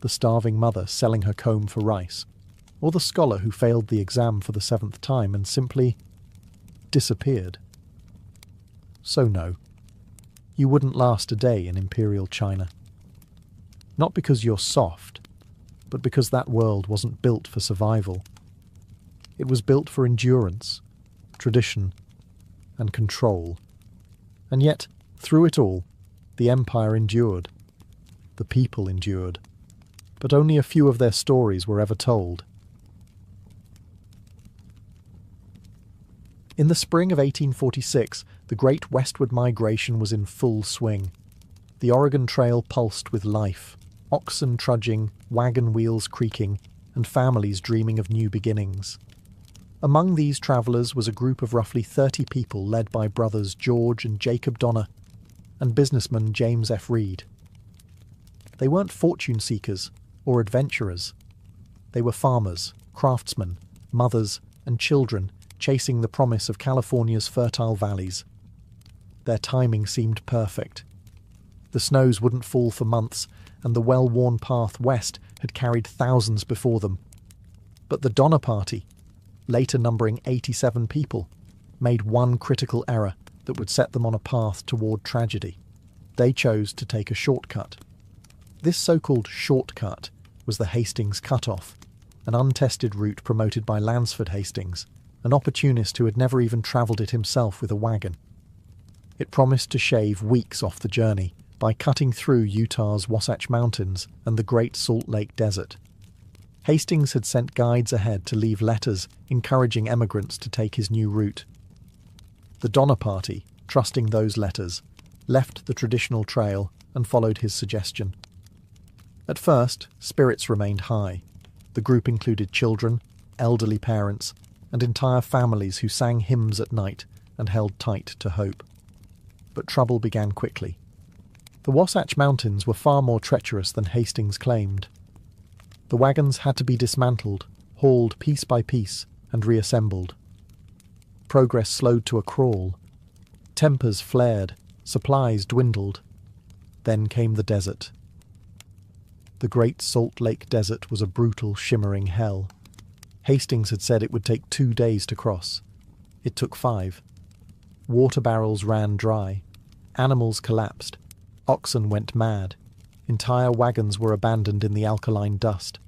the starving mother selling her comb for rice, or the scholar who failed the exam for the 7th time and simply disappeared. So no, you wouldn't last a day in Imperial China. Not because you're soft, but because that world wasn't built for survival. It was built for endurance, tradition, and control. And yet, through it all, the empire endured. The people endured. But only a few of their stories were ever told. In the spring of 1846, the Great Westward Migration was in full swing. The Oregon Trail pulsed with life, oxen trudging, wagon wheels creaking, and families dreaming of new beginnings. Among these travellers was a group of roughly 30 people led by brothers George and Jacob Donner and businessman James F. Reed. They weren't fortune seekers or adventurers. They were farmers, craftsmen, mothers, and children chasing the promise of California's fertile valleys. Their timing seemed perfect. The snows wouldn't fall for months, and the well-worn path west had carried thousands before them. But the Donner Party, later numbering 87 people, made one critical error that would set them on a path toward tragedy. They chose to take a shortcut. This so-called shortcut was the Hastings Cut-Off, an untested route promoted by Lansford Hastings, an opportunist who had never even travelled it himself with a wagon. It promised to shave weeks off the journey by cutting through Utah's Wasatch Mountains and the Great Salt Lake Desert. Hastings had sent guides ahead to leave letters encouraging emigrants to take his new route. The Donner Party, trusting those letters, left the traditional trail and followed his suggestion. At first, spirits remained high. The group included children, elderly parents, and entire families who sang hymns at night and held tight to hope. But trouble began quickly. The Wasatch Mountains were far more treacherous than Hastings claimed. The wagons had to be dismantled, hauled piece by piece, and reassembled. Progress slowed to a crawl. Tempers flared, supplies dwindled. Then came the desert. The Great Salt Lake Desert was a brutal, shimmering hell. Hastings had said it would take 2 days to cross. It took 5. Water barrels ran dry. Animals collapsed. Oxen went mad. Entire wagons were abandoned in the alkaline dust.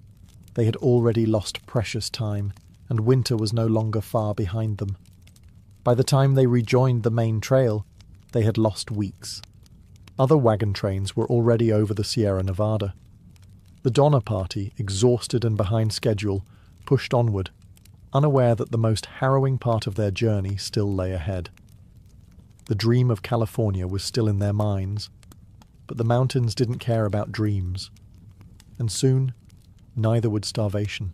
They had already lost precious time, and winter was no longer far behind them. By the time they rejoined the main trail, they had lost weeks. Other wagon trains were already over the Sierra Nevada. The Donner Party, exhausted and behind schedule, pushed onward, unaware that the most harrowing part of their journey still lay ahead. The dream of California was still in their minds, but the mountains didn't care about dreams. And soon, neither would starvation.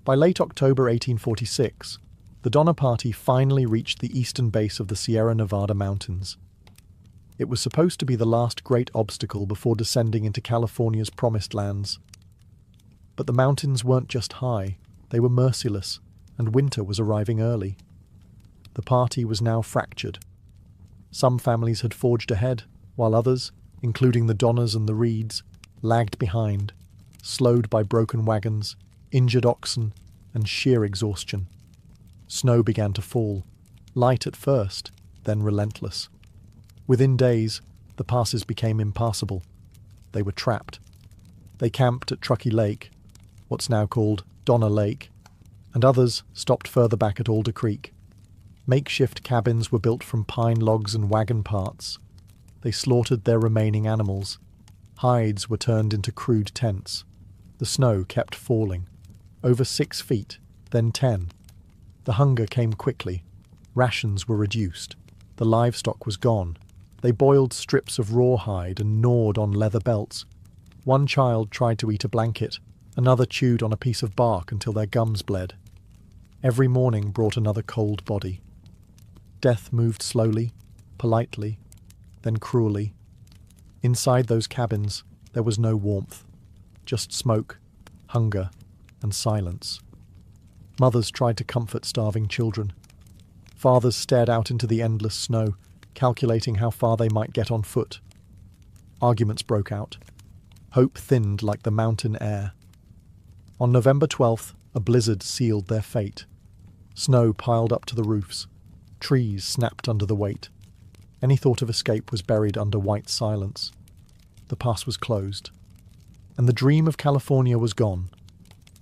By late October 1846, the Donner Party finally reached the eastern base of the Sierra Nevada mountains. It was supposed to be the last great obstacle before descending into California's promised lands. But the mountains weren't just high, they were merciless, and winter was arriving early. The party was now fractured. Some families had forged ahead, while others, including the Donners and the Reeds, lagged behind, slowed by broken wagons, injured oxen, and sheer exhaustion. Snow began to fall, light at first, then relentless. Within days, the passes became impassable. They were trapped. They camped at Truckee Lake, what's now called Donner Lake, and others stopped further back at Alder Creek. Makeshift cabins were built from pine logs and wagon parts. They slaughtered their remaining animals. Hides were turned into crude tents. The snow kept falling. Over 6 feet, then 10. The hunger came quickly. Rations were reduced. The livestock was gone. They boiled strips of rawhide and gnawed on leather belts. One child tried to eat a blanket. Another chewed on a piece of bark until their gums bled. Every morning brought another cold body. Death moved slowly, politely, then cruelly. Inside those cabins, there was no warmth, just smoke, hunger, and silence. Mothers tried to comfort starving children. Fathers stared out into the endless snow, calculating how far they might get on foot. Arguments broke out. Hope thinned like the mountain air. On November 12th, a blizzard sealed their fate. Snow piled up to the roofs. Trees snapped under the weight. Any thought of escape was buried under white silence. The pass was closed. And the dream of California was gone,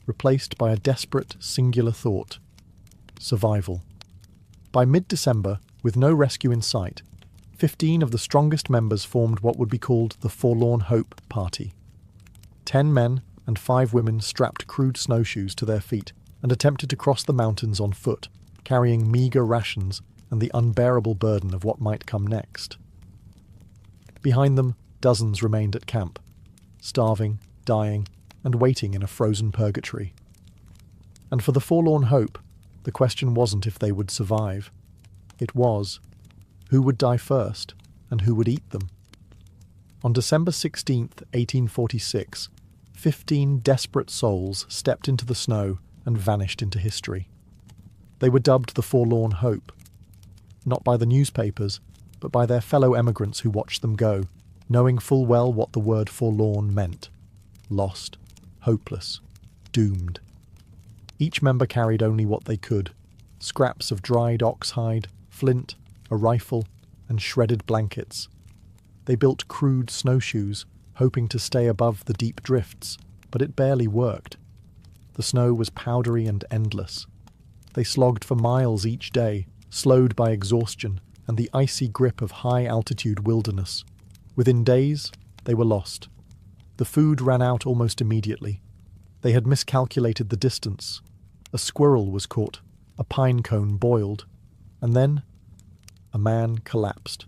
replaced by a desperate, singular thought: survival. By mid-December, with no rescue in sight, 15 of the strongest members formed what would be called the Forlorn Hope Party. 10 men and 5 women strapped crude snowshoes to their feet and attempted to cross the mountains on foot, carrying meagre rations and the unbearable burden of what might come next. Behind them, dozens remained at camp, starving, dying, and waiting in a frozen purgatory. And for the Forlorn Hope, the question wasn't if they would survive. It was, who would die first, and who would eat them? On December 16th, 1846, 15 desperate souls stepped into the snow and vanished into history. They were dubbed the Forlorn Hope, not by the newspapers, but by their fellow emigrants who watched them go, knowing full well what the word forlorn meant: lost, hopeless, doomed. Each member carried only what they could: scraps of dried oxhide, flint, a rifle, and shredded blankets. They built crude snowshoes, hoping to stay above the deep drifts, but it barely worked. The snow was powdery and endless. They slogged for miles each day, slowed by exhaustion and the icy grip of high-altitude wilderness. Within days, they were lost. The food ran out almost immediately. They had miscalculated the distance. A squirrel was caught, a pine cone boiled, and then a man collapsed.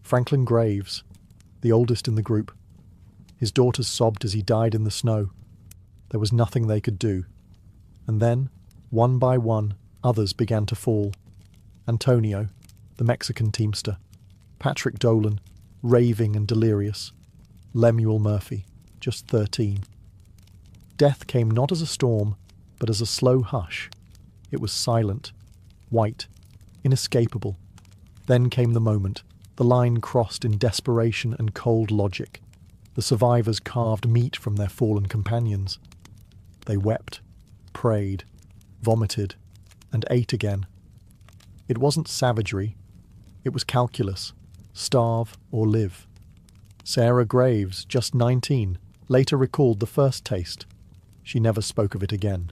Franklin Graves, the oldest in the group. His daughters sobbed as he died in the snow. There was nothing they could do. And then, one by one, others began to fall. Antonio, the Mexican teamster. Patrick Dolan, raving and delirious. Lemuel Murphy, just 13. Death came not as a storm, but as a slow hush. It was silent, white, inescapable. Then came the moment. The line crossed in desperation and cold logic. The survivors carved meat from their fallen companions. They wept, prayed, vomited, and ate again. It wasn't savagery. It was calculus. Starve or live. Sarah Graves, just 19, later recalled the first taste. She never spoke of it again.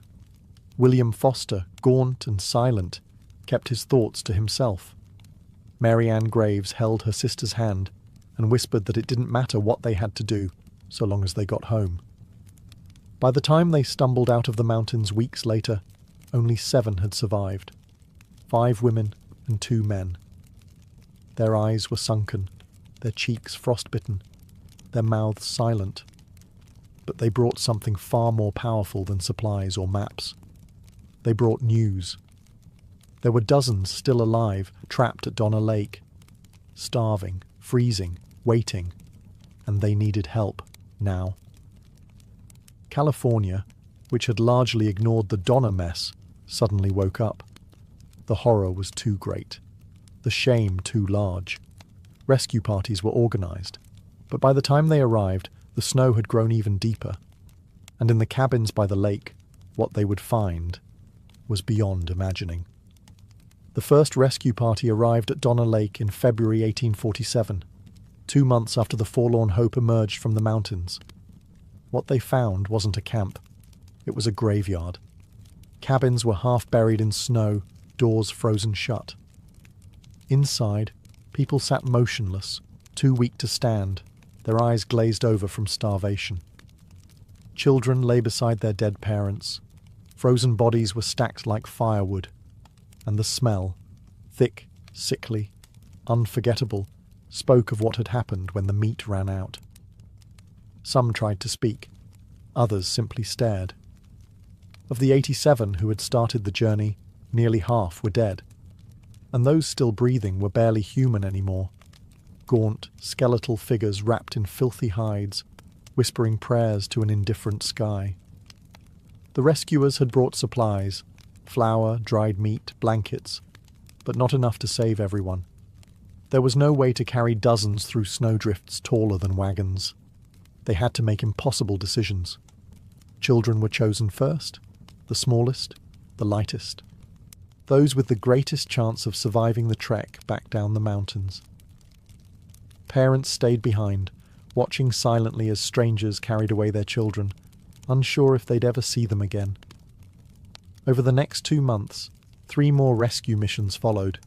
William Foster, gaunt and silent, kept his thoughts to himself. Mary Ann Graves held her sister's hand and whispered that it didn't matter what they had to do, so long as they got home. By the time they stumbled out of the mountains weeks later, only 7 had survived. 5 women and 2 men. Their eyes were sunken, their cheeks frostbitten, their mouths silent. But they brought something far more powerful than supplies or maps. They brought news. There were dozens still alive, trapped at Donner Lake, starving, freezing, waiting, and they needed help, now. California, which had largely ignored the Donner mess, suddenly woke up. The horror was too great. The shame too large. Rescue parties were organized, but by the time they arrived, the snow had grown even deeper, and in the cabins by the lake, what they would find was beyond imagining. The first rescue party arrived at Donner Lake in February 1847, 2 months after the Forlorn Hope emerged from the mountains. What they found wasn't a camp. It was a graveyard. Cabins were half buried in snow, doors frozen shut. Inside, people sat motionless, too weak to stand, their eyes glazed over from starvation. Children lay beside their dead parents. Frozen bodies were stacked like firewood, and the smell, thick, sickly, unforgettable, spoke of what had happened when the meat ran out. Some tried to speak, others simply stared. Of the 87 who had started the journey, nearly half were dead, and those still breathing were barely human anymore. Gaunt, skeletal figures wrapped in filthy hides, whispering prayers to an indifferent sky. The rescuers had brought supplies, flour, dried meat, blankets, but not enough to save everyone. There was no way to carry dozens through snowdrifts taller than wagons. They had to make impossible decisions. Children were chosen first, the smallest, the lightest. Those with the greatest chance of surviving the trek back down the mountains. Parents stayed behind, watching silently as strangers carried away their children, unsure if they'd ever see them again. Over the next 2 months, 3 more rescue missions followed.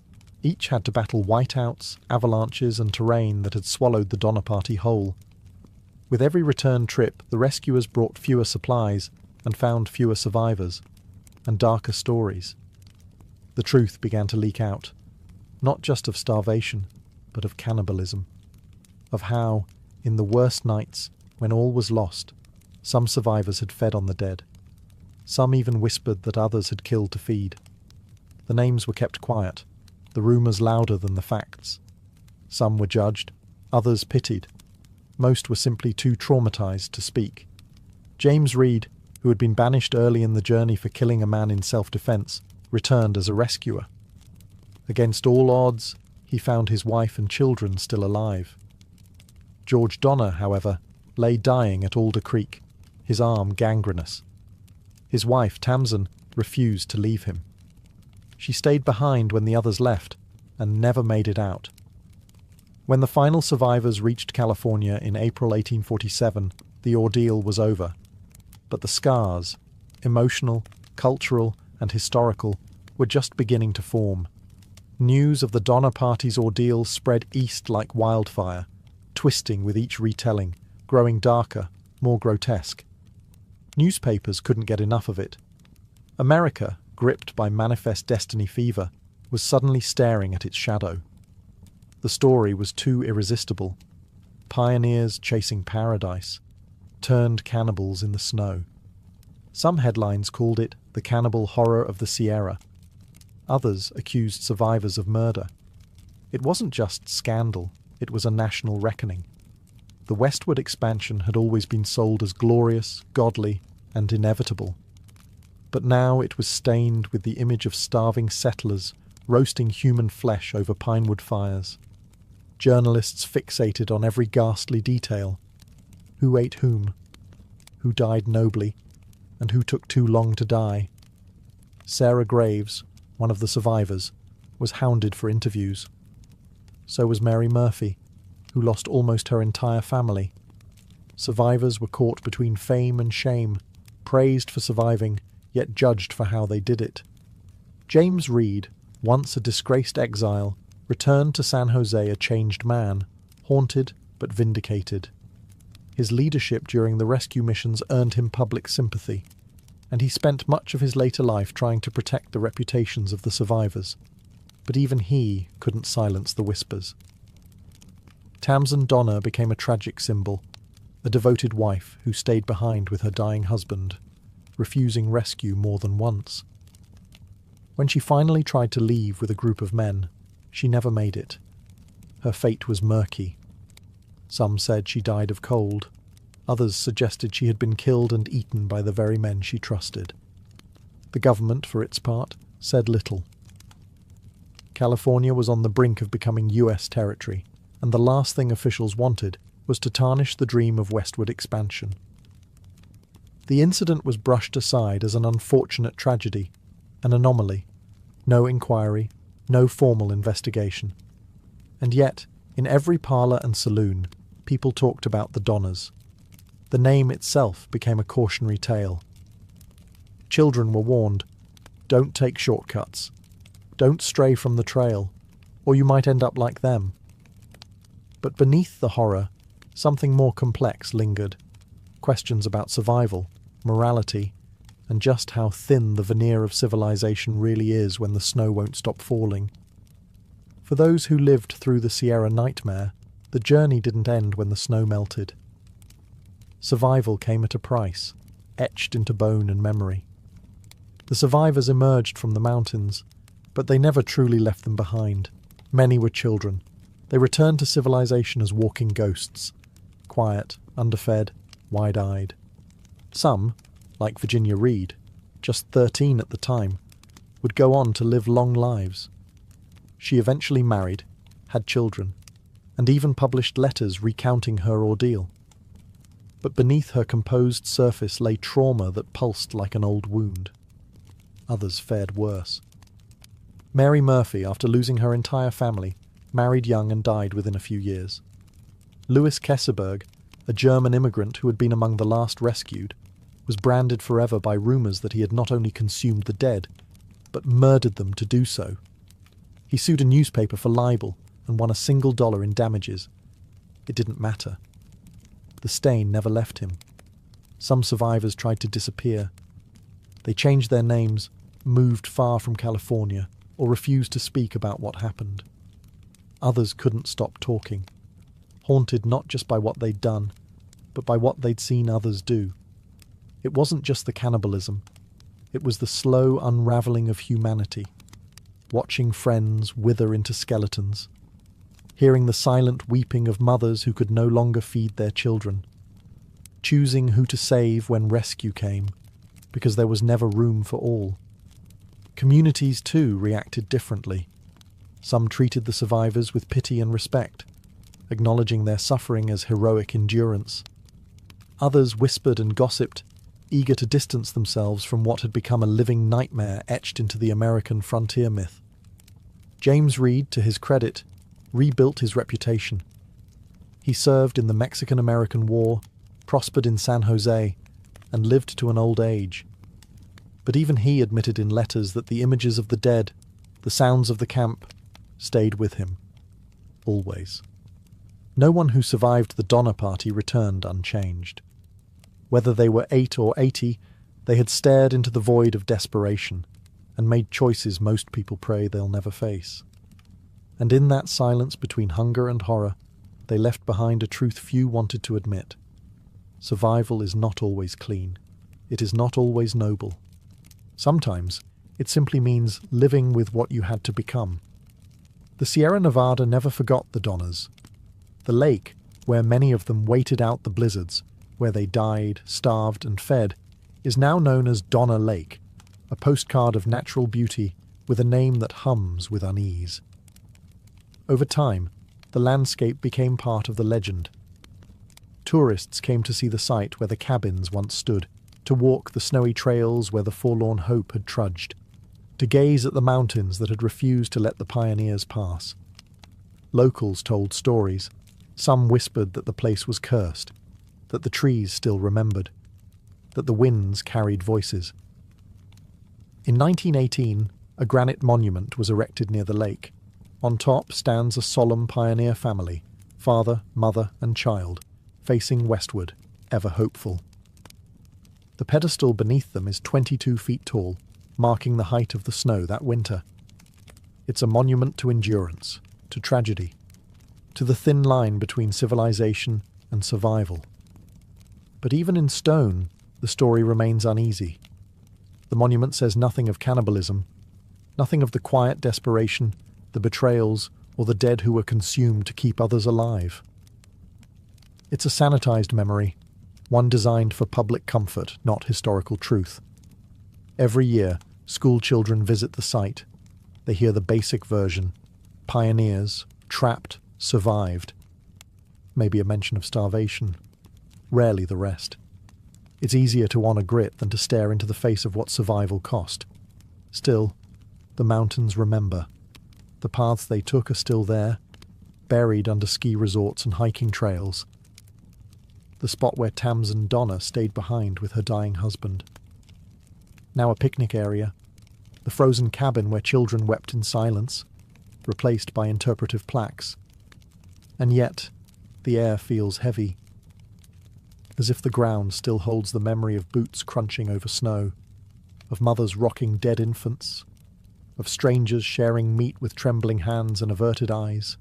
Each had to battle whiteouts, avalanches, and terrain that had swallowed the Donner Party whole. With every return trip, the rescuers brought fewer supplies and found fewer survivors, and darker stories. The truth began to leak out, not just of starvation, but of cannibalism. Of how, in the worst nights, when all was lost, some survivors had fed on the dead. Some even whispered that others had killed to feed. The names were kept quiet, the rumours louder than the facts. Some were judged, others pitied. Most were simply too traumatised to speak. James Reed, who had been banished early in the journey for killing a man in self-defence, returned as a rescuer. Against all odds, he found his wife and children still alive. George Donner, however, lay dying at Alder Creek, his arm gangrenous. His wife, Tamsin, refused to leave him. She stayed behind when the others left and never made it out. When the final survivors reached California in April 1847, the ordeal was over. But the scars, emotional, cultural, and historical, were just beginning to form. News of the Donner Party's ordeal spread east like wildfire, twisting with each retelling, growing darker, more grotesque. Newspapers couldn't get enough of it. America, gripped by manifest destiny fever, was suddenly staring at its shadow. The story was too irresistible. Pioneers chasing paradise, turned cannibals in the snow. Some headlines called it the cannibal horror of the Sierra. Others accused survivors of murder. It wasn't just scandal, it was a national reckoning. The westward expansion had always been sold as glorious, godly, and inevitable. But now it was stained with the image of starving settlers roasting human flesh over pinewood fires. Journalists fixated on every ghastly detail. Who ate whom? Who died nobly? And who took too long to die? Sarah Graves, one of the survivors, was hounded for interviews. So was Mary Murphy, who lost almost her entire family. Survivors were caught between fame and shame, praised for surviving, yet judged for how they did it. James Reed, once a disgraced exile, returned to San Jose a changed man, haunted but vindicated. His leadership during the rescue missions earned him public sympathy, and he spent much of his later life trying to protect the reputations of the survivors. But even he couldn't silence the whispers. Tamsin Donner became a tragic symbol, a devoted wife who stayed behind with her dying husband, refusing rescue more than once. When she finally tried to leave with a group of men, she never made it. Her fate was murky. Some said she died of cold. Others suggested she had been killed and eaten by the very men she trusted. The government, for its part, said little. California was on the brink of becoming US territory, and the last thing officials wanted was to tarnish the dream of westward expansion. The incident was brushed aside as an unfortunate tragedy, an anomaly. No inquiry, no formal investigation. And yet, in every parlour and saloon, people talked about the Donners. The name itself became a cautionary tale. Children were warned, don't take shortcuts, don't stray from the trail, or you might end up like them. But beneath the horror, something more complex lingered. Questions about survival, morality, and just how thin the veneer of civilization really is when the snow won't stop falling. For those who lived through the Sierra nightmare, the journey didn't end when the snow melted. Survival came at a price, etched into bone and memory. The survivors emerged from the mountains, but they never truly left them behind. Many were children. They returned to civilization as walking ghosts, quiet, underfed, wide-eyed. Some, like Virginia Reed, just 13 at the time, would go on to live long lives. She eventually married, had children, and even published letters recounting her ordeal. But beneath her composed surface lay trauma that pulsed like an old wound. Others fared worse. Mary Murphy, after losing her entire family, married young and died within a few years. Louis Kesselberg, a German immigrant who had been among the last rescued, was branded forever by rumours that he had not only consumed the dead, but murdered them to do so. He sued a newspaper for libel and won $1 in damages. It didn't matter. The stain never left him. Some survivors tried to disappear. They changed their names, moved far from California, or refused to speak about what happened. Others couldn't stop talking, haunted not just by what they'd done, but by what they'd seen others do. It wasn't just the cannibalism. It was the slow unravelling of humanity, watching friends wither into skeletons, hearing the silent weeping of mothers who could no longer feed their children, choosing who to save when rescue came, because there was never room for all. Communities, too, reacted differently. Some treated the survivors with pity and respect, acknowledging their suffering as heroic endurance. Others whispered and gossiped, eager to distance themselves from what had become a living nightmare etched into the American frontier myth. James Reed, to his credit, rebuilt his reputation. He served in the Mexican-American War, prospered in San Jose, and lived to an old age. But even he admitted in letters that the images of the dead, the sounds of the camp, stayed with him. Always. No one who survived the Donner Party returned unchanged. Whether they were 8 or 80, they had stared into the void of desperation and made choices most people pray they'll never face. And in that silence between hunger and horror, they left behind a truth few wanted to admit. Survival is not always clean. It is not always noble. Sometimes, it simply means living with what you had to become. The Sierra Nevada never forgot the Donners. The lake, where many of them waited out the blizzards, where they died, starved, and fed, is now known as Donner Lake, a postcard of natural beauty with a name that hums with unease. Over time, the landscape became part of the legend. Tourists came to see the site where the cabins once stood, to walk the snowy trails where the forlorn hope had trudged, to gaze at the mountains that had refused to let the pioneers pass. Locals told stories. Some whispered that the place was cursed, that the trees still remembered, that the winds carried voices. In 1918, a granite monument was erected near the lake. On top stands a solemn pioneer family, father, mother, and child, facing westward, ever hopeful. The pedestal beneath them is 22 feet tall, marking the height of the snow that winter. It's a monument to endurance, to tragedy, to the thin line between civilization and survival. But even in stone, the story remains uneasy. The monument says nothing of cannibalism, nothing of the quiet desperation, the betrayals, or the dead who were consumed to keep others alive. It's a sanitized memory, one designed for public comfort, not historical truth. Every year, school children visit the site. They hear the basic version: pioneers, trapped, survived. Maybe a mention of starvation. Rarely the rest. It's easier to honor grit than to stare into the face of what survival cost. Still, the mountains remember. The paths they took are still there, buried under ski resorts and hiking trails. The spot where Tamsin Donner stayed behind with her dying husband. Now a picnic area. The frozen cabin where children wept in silence, replaced by interpretive plaques. And yet, the air feels heavy, as if the ground still holds the memory of boots crunching over snow, of mothers rocking dead infants, of strangers sharing meat with trembling hands and averted eyes.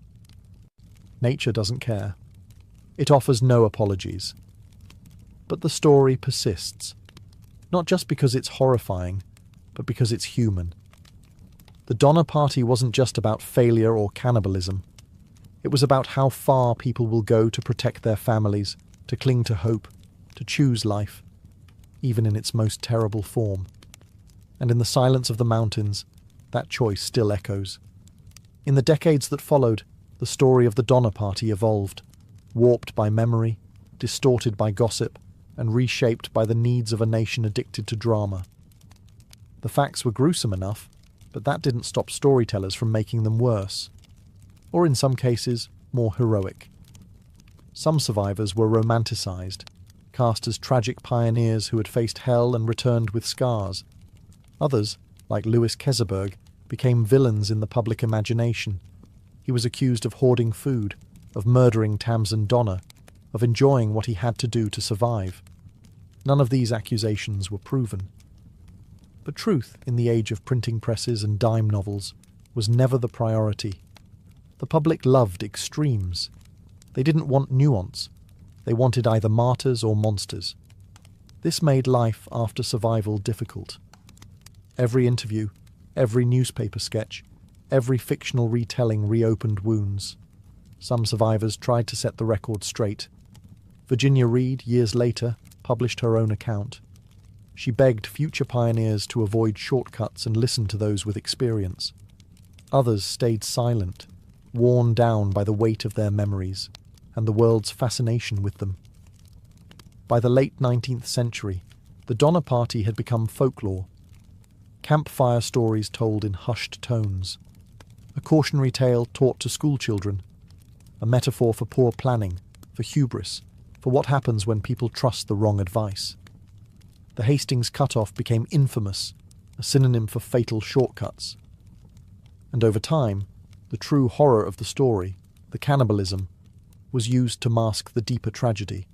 Nature doesn't care. It offers no apologies. But the story persists, not just because it's horrifying, but because it's human. The Donner Party wasn't just about failure or cannibalism. It was about how far people will go to protect their families, to cling to hope, to choose life, even in its most terrible form. And in the silence of the mountains, that choice still echoes. In the decades that followed, the story of the Donner Party evolved, warped by memory, distorted by gossip, and reshaped by the needs of a nation addicted to drama. The facts were gruesome enough, but that didn't stop storytellers from making them worse. Or in some cases, more heroic. Some survivors were romanticized, cast as tragic pioneers who had faced hell and returned with scars. Others, like Louis Keseberg, became villains in the public imagination. He was accused of hoarding food, of murdering Tamsin Donner, of enjoying what he had to do to survive. None of these accusations were proven. But truth, in the age of printing presses and dime novels, was never the priority. The public loved extremes. They didn't want nuance. They wanted either martyrs or monsters. This made life after survival difficult. Every interview, every newspaper sketch, every fictional retelling reopened wounds. Some survivors tried to set the record straight. Virginia Reed, years later, published her own account. She begged future pioneers to avoid shortcuts and listen to those with experience. Others stayed silent, worn down by the weight of their memories. and the world's fascination with them. By the late 19th century, the Donner Party had become folklore. Campfire stories told in hushed tones, a cautionary tale taught to schoolchildren, a metaphor for poor planning, for hubris, for what happens when people trust the wrong advice. The Hastings cutoff became infamous, a synonym for fatal shortcuts. And over time, the true horror of the story, the cannibalism, was used to mask the deeper tragedy,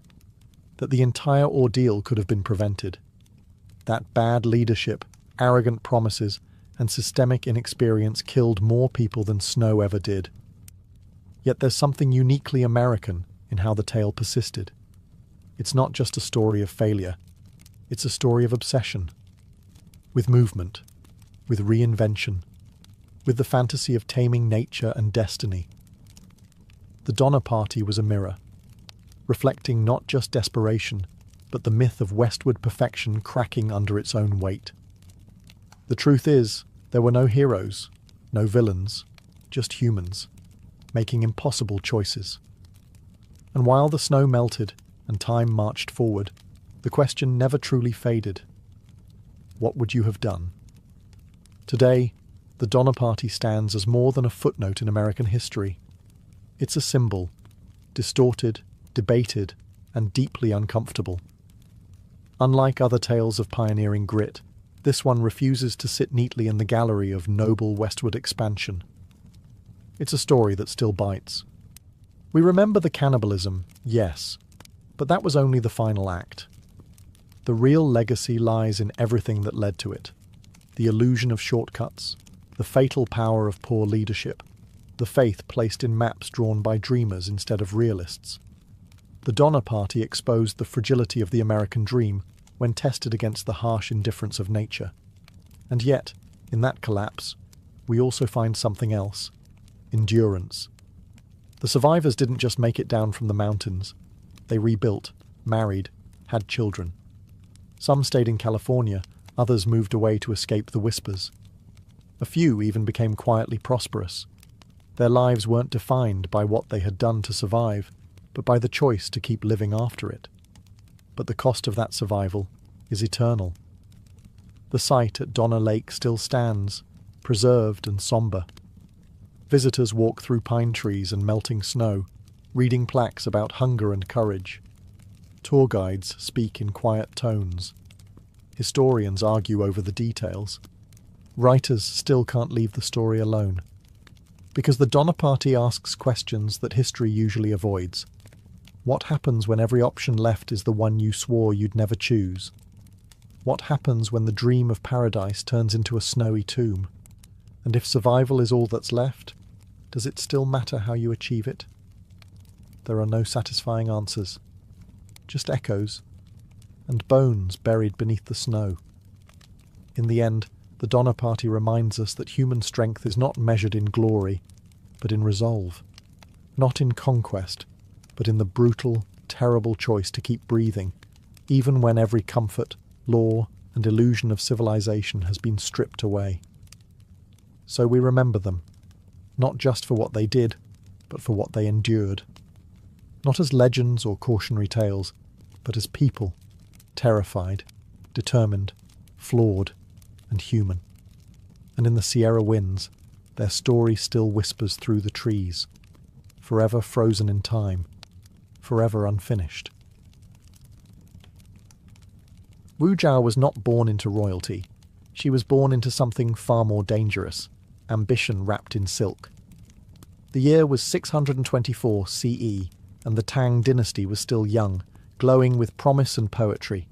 that the entire ordeal could have been prevented. That bad leadership, arrogant promises, and systemic inexperience killed more people than snow ever did. Yet there's something uniquely American in how the tale persisted. It's not just a story of failure, it's a story of obsession, with movement, with reinvention, with the fantasy of taming nature and destiny. The Donner Party was a mirror, reflecting not just desperation, but the myth of westward perfection cracking under its own weight. The truth is, there were no heroes, no villains, just humans, making impossible choices. And while the snow melted and time marched forward, the question never truly faded. What would you have done? Today, the Donner Party stands as more than a footnote in American history. It's a symbol, distorted, debated, and deeply uncomfortable. Unlike other tales of pioneering grit, this one refuses to sit neatly in the gallery of noble westward expansion. It's a story that still bites. We remember the cannibalism, yes, but that was only the final act. The real legacy lies in everything that led to it. The illusion of shortcuts, the fatal power of poor leadership, the faith placed in maps drawn by dreamers instead of realists. The Donner Party exposed the fragility of the American dream when tested against the harsh indifference of nature. And yet, in that collapse, we also find something else: endurance. The survivors didn't just make it down from the mountains. They rebuilt, married, had children. Some stayed in California, others moved away to escape the whispers. A few even became quietly prosperous. Their lives weren't defined by what they had done to survive, but by the choice to keep living after it. But the cost of that survival is eternal. The site at Donner Lake still stands, preserved and somber. Visitors walk through pine trees and melting snow, reading plaques about hunger and courage. Tour guides speak in quiet tones. Historians argue over the details. Writers still can't leave the story alone. Because the Donner Party asks questions that history usually avoids. What happens when every option left is the one you swore you'd never choose? What happens when the dream of paradise turns into a snowy tomb? And if survival is all that's left, does it still matter how you achieve it? There are no satisfying answers, just echoes, and bones buried beneath the snow. In the end, the Donner Party reminds us that human strength is not measured in glory, but in resolve. Not in conquest, but in the brutal, terrible choice to keep breathing, even when every comfort, law, and illusion of civilization has been stripped away. So we remember them, not just for what they did, but for what they endured. Not as legends or cautionary tales, but as people, terrified, determined, flawed, and human. And in the Sierra winds, their story still whispers through the trees, forever frozen in time, forever unfinished. Wu Zhao was not born into royalty. She was born into something far more dangerous, ambition wrapped in silk. The year was 624 CE, and the Tang dynasty was still young, glowing with promise and poetry.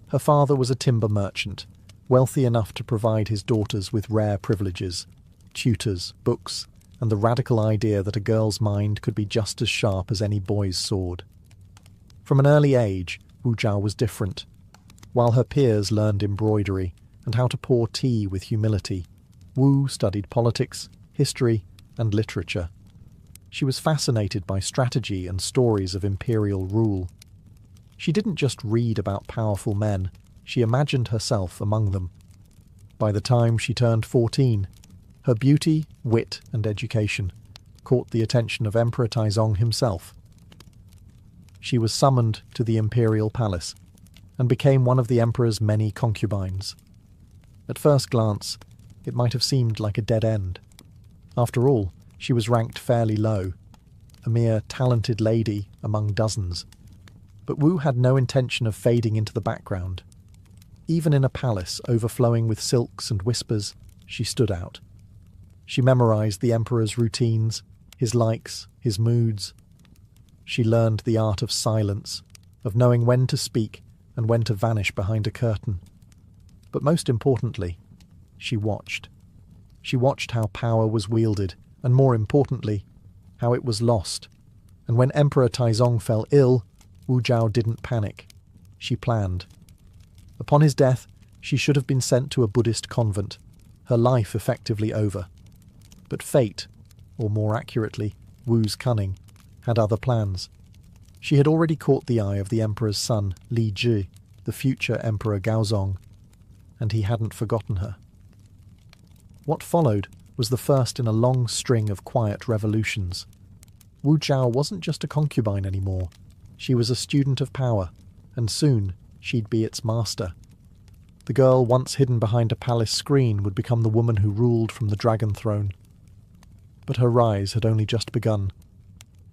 Her father was a timber merchant, wealthy enough to provide his daughters with rare privileges, tutors, books, and the radical idea that a girl's mind could be just as sharp as any boy's sword. From an early age, Wu Zhao was different. While her peers learned embroidery and how to pour tea with humility, Wu studied politics, history, and literature. She was fascinated by strategy and stories of imperial rule. She didn't just read about powerful men, she imagined herself among them. By the time she turned 14, her beauty, wit, and education caught the attention of Emperor Taizong himself. she was summoned to the Imperial palace and became one of the emperor's many concubines. At first glance, it might have seemed like a dead end. After all, she was ranked fairly low, a mere talented lady among dozens. But Wu had no intention of fading into the background. Even in a palace overflowing with silks and whispers, she stood out. She memorized the emperor's routines, his likes, his moods. She learned the art of silence, of knowing when to speak and when to vanish behind a curtain. But most importantly, she watched. She watched how power was wielded, and more importantly, how it was lost. And when Emperor Taizong fell ill, Wu Zhao didn't panic. She planned. Upon his death, she should have been sent to a Buddhist convent, her life effectively over. But fate, or more accurately, Wu's cunning, had other plans. She had already caught the eye of the emperor's son, Li Ji, the future Emperor Gaozong, and he hadn't forgotten her. What followed was the first in a long string of quiet revolutions. Wu Zhao wasn't just a concubine anymore. She was a student of power, and soon she'd be its master. The girl once hidden behind a palace screen would become the woman who ruled from the dragon throne. But her rise had only just begun,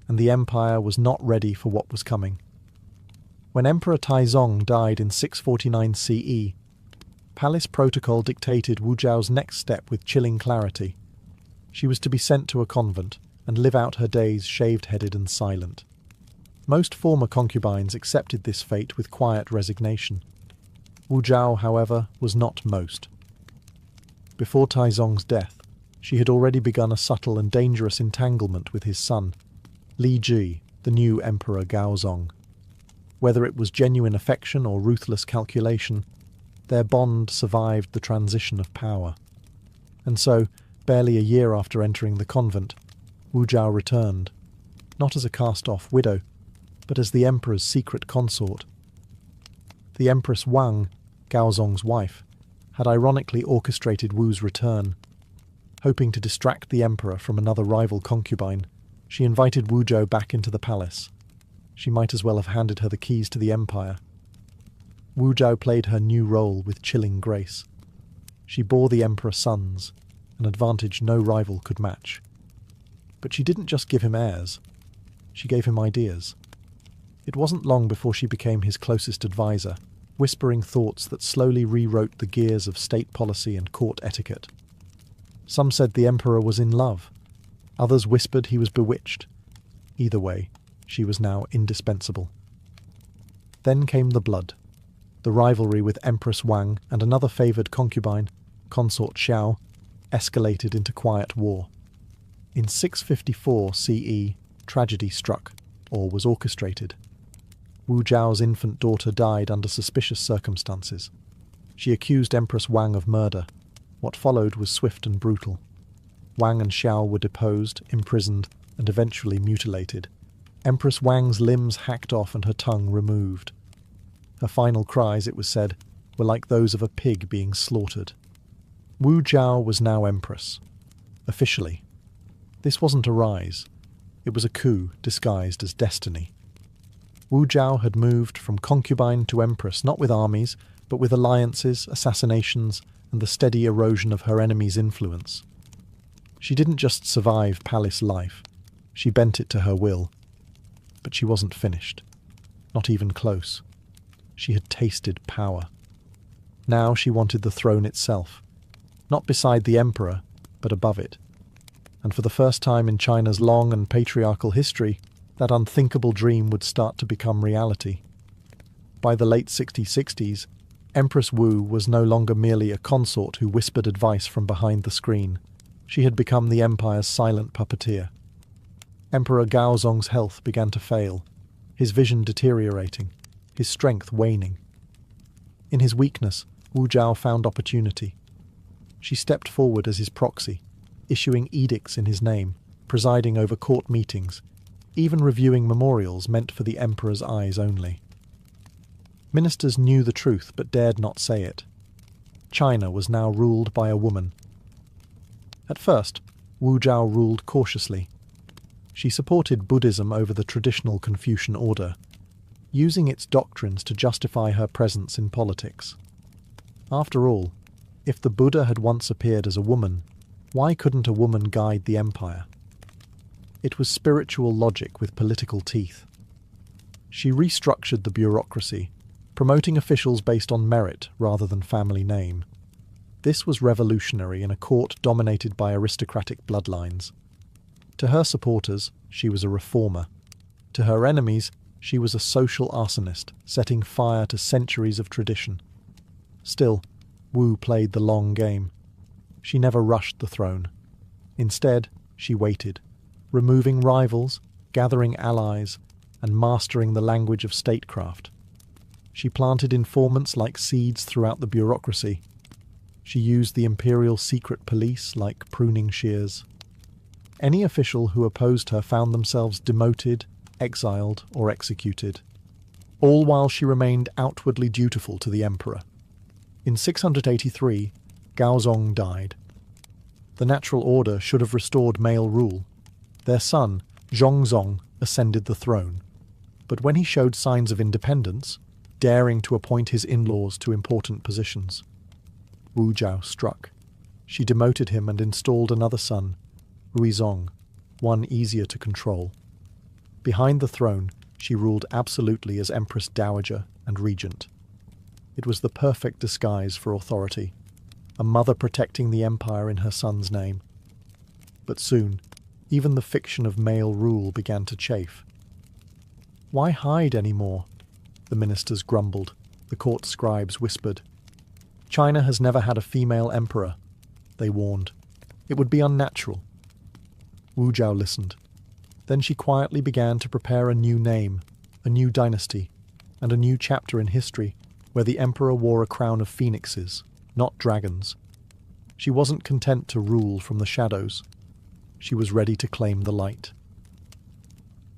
and the empire was not ready for what was coming. When Emperor Taizong died in 649 CE, palace protocol dictated Wu Zhao's next step with chilling clarity. She was to be sent to a convent and live out her days shaved-headed and silent. Most former concubines accepted this fate with quiet resignation. Wu Zhao, however, was not most. Before Taizong's death, she had already begun a subtle and dangerous entanglement with his son, Li Ji, the new Emperor Gaozong. Whether it was genuine affection or ruthless calculation, their bond survived the transition of power. And so, barely a year after entering the convent, Wu Zhao returned, not as a cast-off widow, but as the emperor's secret consort. The Empress Wang, Gaozong's wife, had ironically orchestrated Wu's return. Hoping to distract the emperor from another rival concubine, she invited Wu Zhao back into the palace. She might as well have handed her the keys to the empire. Wu Zhao played her new role with chilling grace. She bore the emperor sons, an advantage no rival could match. But she didn't just give him heirs. She gave him ideas. It wasn't long before she became his closest advisor, whispering thoughts that slowly rewrote the gears of state policy and court etiquette. Some said the emperor was in love. Others whispered he was bewitched. Either way, she was now indispensable. Then came the blood. The rivalry with Empress Wang and another favoured concubine, Consort Xiao, escalated into quiet war. In 654 CE, tragedy struck, or was orchestrated. Wu Zhao's infant daughter died under suspicious circumstances. She accused Empress Wang of murder. What followed was swift and brutal. Wang and Xiao were deposed, imprisoned, and eventually mutilated. Empress Wang's limbs hacked off and her tongue removed. Her final cries, it was said, were like those of a pig being slaughtered. Wu Zhao was now empress. Officially. This wasn't a rise. It was a coup disguised as destiny. Wu Zhao had moved from concubine to empress not with armies, but with alliances, assassinations, and the steady erosion of her enemy's influence. She didn't just survive palace life, she bent it to her will. But she wasn't finished. Not even close. She had tasted power. Now she wanted the throne itself. Not beside the emperor, but above it. And for the first time in China's long and patriarchal history, that unthinkable dream would start to become reality. By the late 1660s, Empress Wu was no longer merely a consort who whispered advice from behind the screen. She had become the empire's silent puppeteer. Emperor Gaozong's health began to fail, his vision deteriorating, his strength waning. In his weakness, Wu Zhao found opportunity. She stepped forward as his proxy, issuing edicts in his name, presiding over court meetings, even reviewing memorials meant for the emperor's eyes only. Ministers knew the truth but dared not say it. China was now ruled by a woman. At first, Wu Zhao ruled cautiously. She supported Buddhism over the traditional Confucian order, using its doctrines to justify her presence in politics. After all, if the Buddha had once appeared as a woman, why couldn't a woman guide the empire? It was spiritual logic with political teeth. She restructured the bureaucracy, promoting officials based on merit rather than family name. This was revolutionary in a court dominated by aristocratic bloodlines. To her supporters, she was a reformer. To her enemies, she was a social arsonist, setting fire to centuries of tradition. Still, Wu played the long game. She never rushed the throne. Instead, she waited, removing rivals, gathering allies, and mastering the language of statecraft. She planted informants like seeds throughout the bureaucracy. She used the Imperial secret police like pruning shears. Any official who opposed her found themselves demoted, exiled, or executed, all while she remained outwardly dutiful to the emperor. In 683, Gaozong died. The natural order should have restored male rule. Their son, Zhongzong, ascended the throne. But when he showed signs of independence, daring to appoint his in-laws to important positions, Wu Zhao struck. She demoted him and installed another son, Ruizong, one easier to control. Behind the throne, she ruled absolutely as Empress Dowager and Regent. It was the perfect disguise for authority, a mother protecting the empire in her son's name. But soon, even the fiction of male rule began to chafe. Why hide any more? The ministers grumbled. The court scribes whispered. China has never had a female emperor, they warned. It would be unnatural. Wu Zhao listened. Then she quietly began to prepare a new name, a new dynasty, and a new chapter in history where the emperor wore a crown of phoenixes, not dragons. She wasn't content to rule from the shadows. She was ready to claim the light.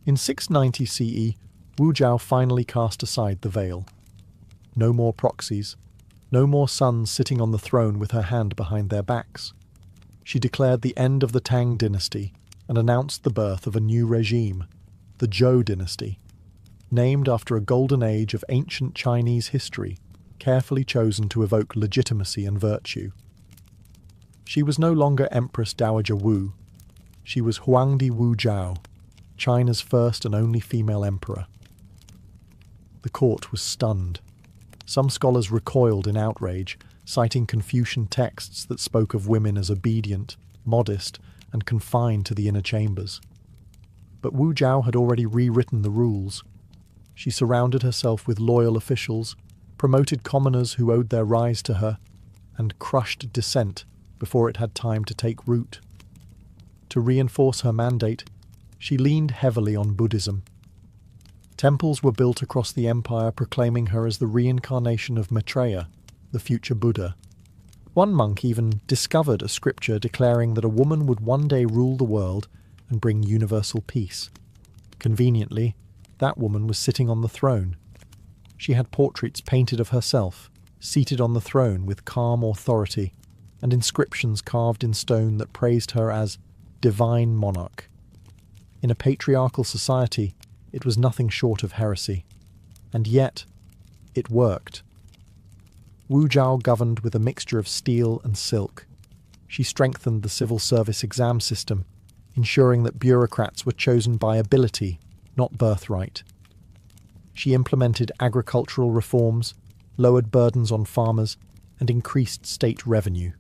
In 690 CE, Wu Zhao finally cast aside the veil. No more proxies, no more sons sitting on the throne with her hand behind their backs. She declared the end of the Tang dynasty and announced the birth of a new regime, the Zhou dynasty, named after a golden age of ancient Chinese history, carefully chosen to evoke legitimacy and virtue. She was no longer Empress Dowager Wu. She was Huangdi Wu Zhao, China's first and only female emperor. The court was stunned. Some scholars recoiled in outrage, citing Confucian texts that spoke of women as obedient, modest, and confined to the inner chambers. But Wu Zhao had already rewritten the rules. She surrounded herself with loyal officials, promoted commoners who owed their rise to her, and crushed dissent before it had time to take root. To reinforce her mandate, she leaned heavily on Buddhism. Temples were built across the empire proclaiming her as the reincarnation of Maitreya, the future Buddha. One monk even discovered a scripture declaring that a woman would one day rule the world and bring universal peace. Conveniently, that woman was sitting on the throne. She had portraits painted of herself, seated on the throne with calm authority, and inscriptions carved in stone that praised her as divine monarch. In a patriarchal society, it was nothing short of heresy. And yet, it worked. Wu Zhao governed with a mixture of steel and silk. She strengthened the civil service exam system, ensuring that bureaucrats were chosen by ability, not birthright. She implemented agricultural reforms, lowered burdens on farmers, and increased state revenue.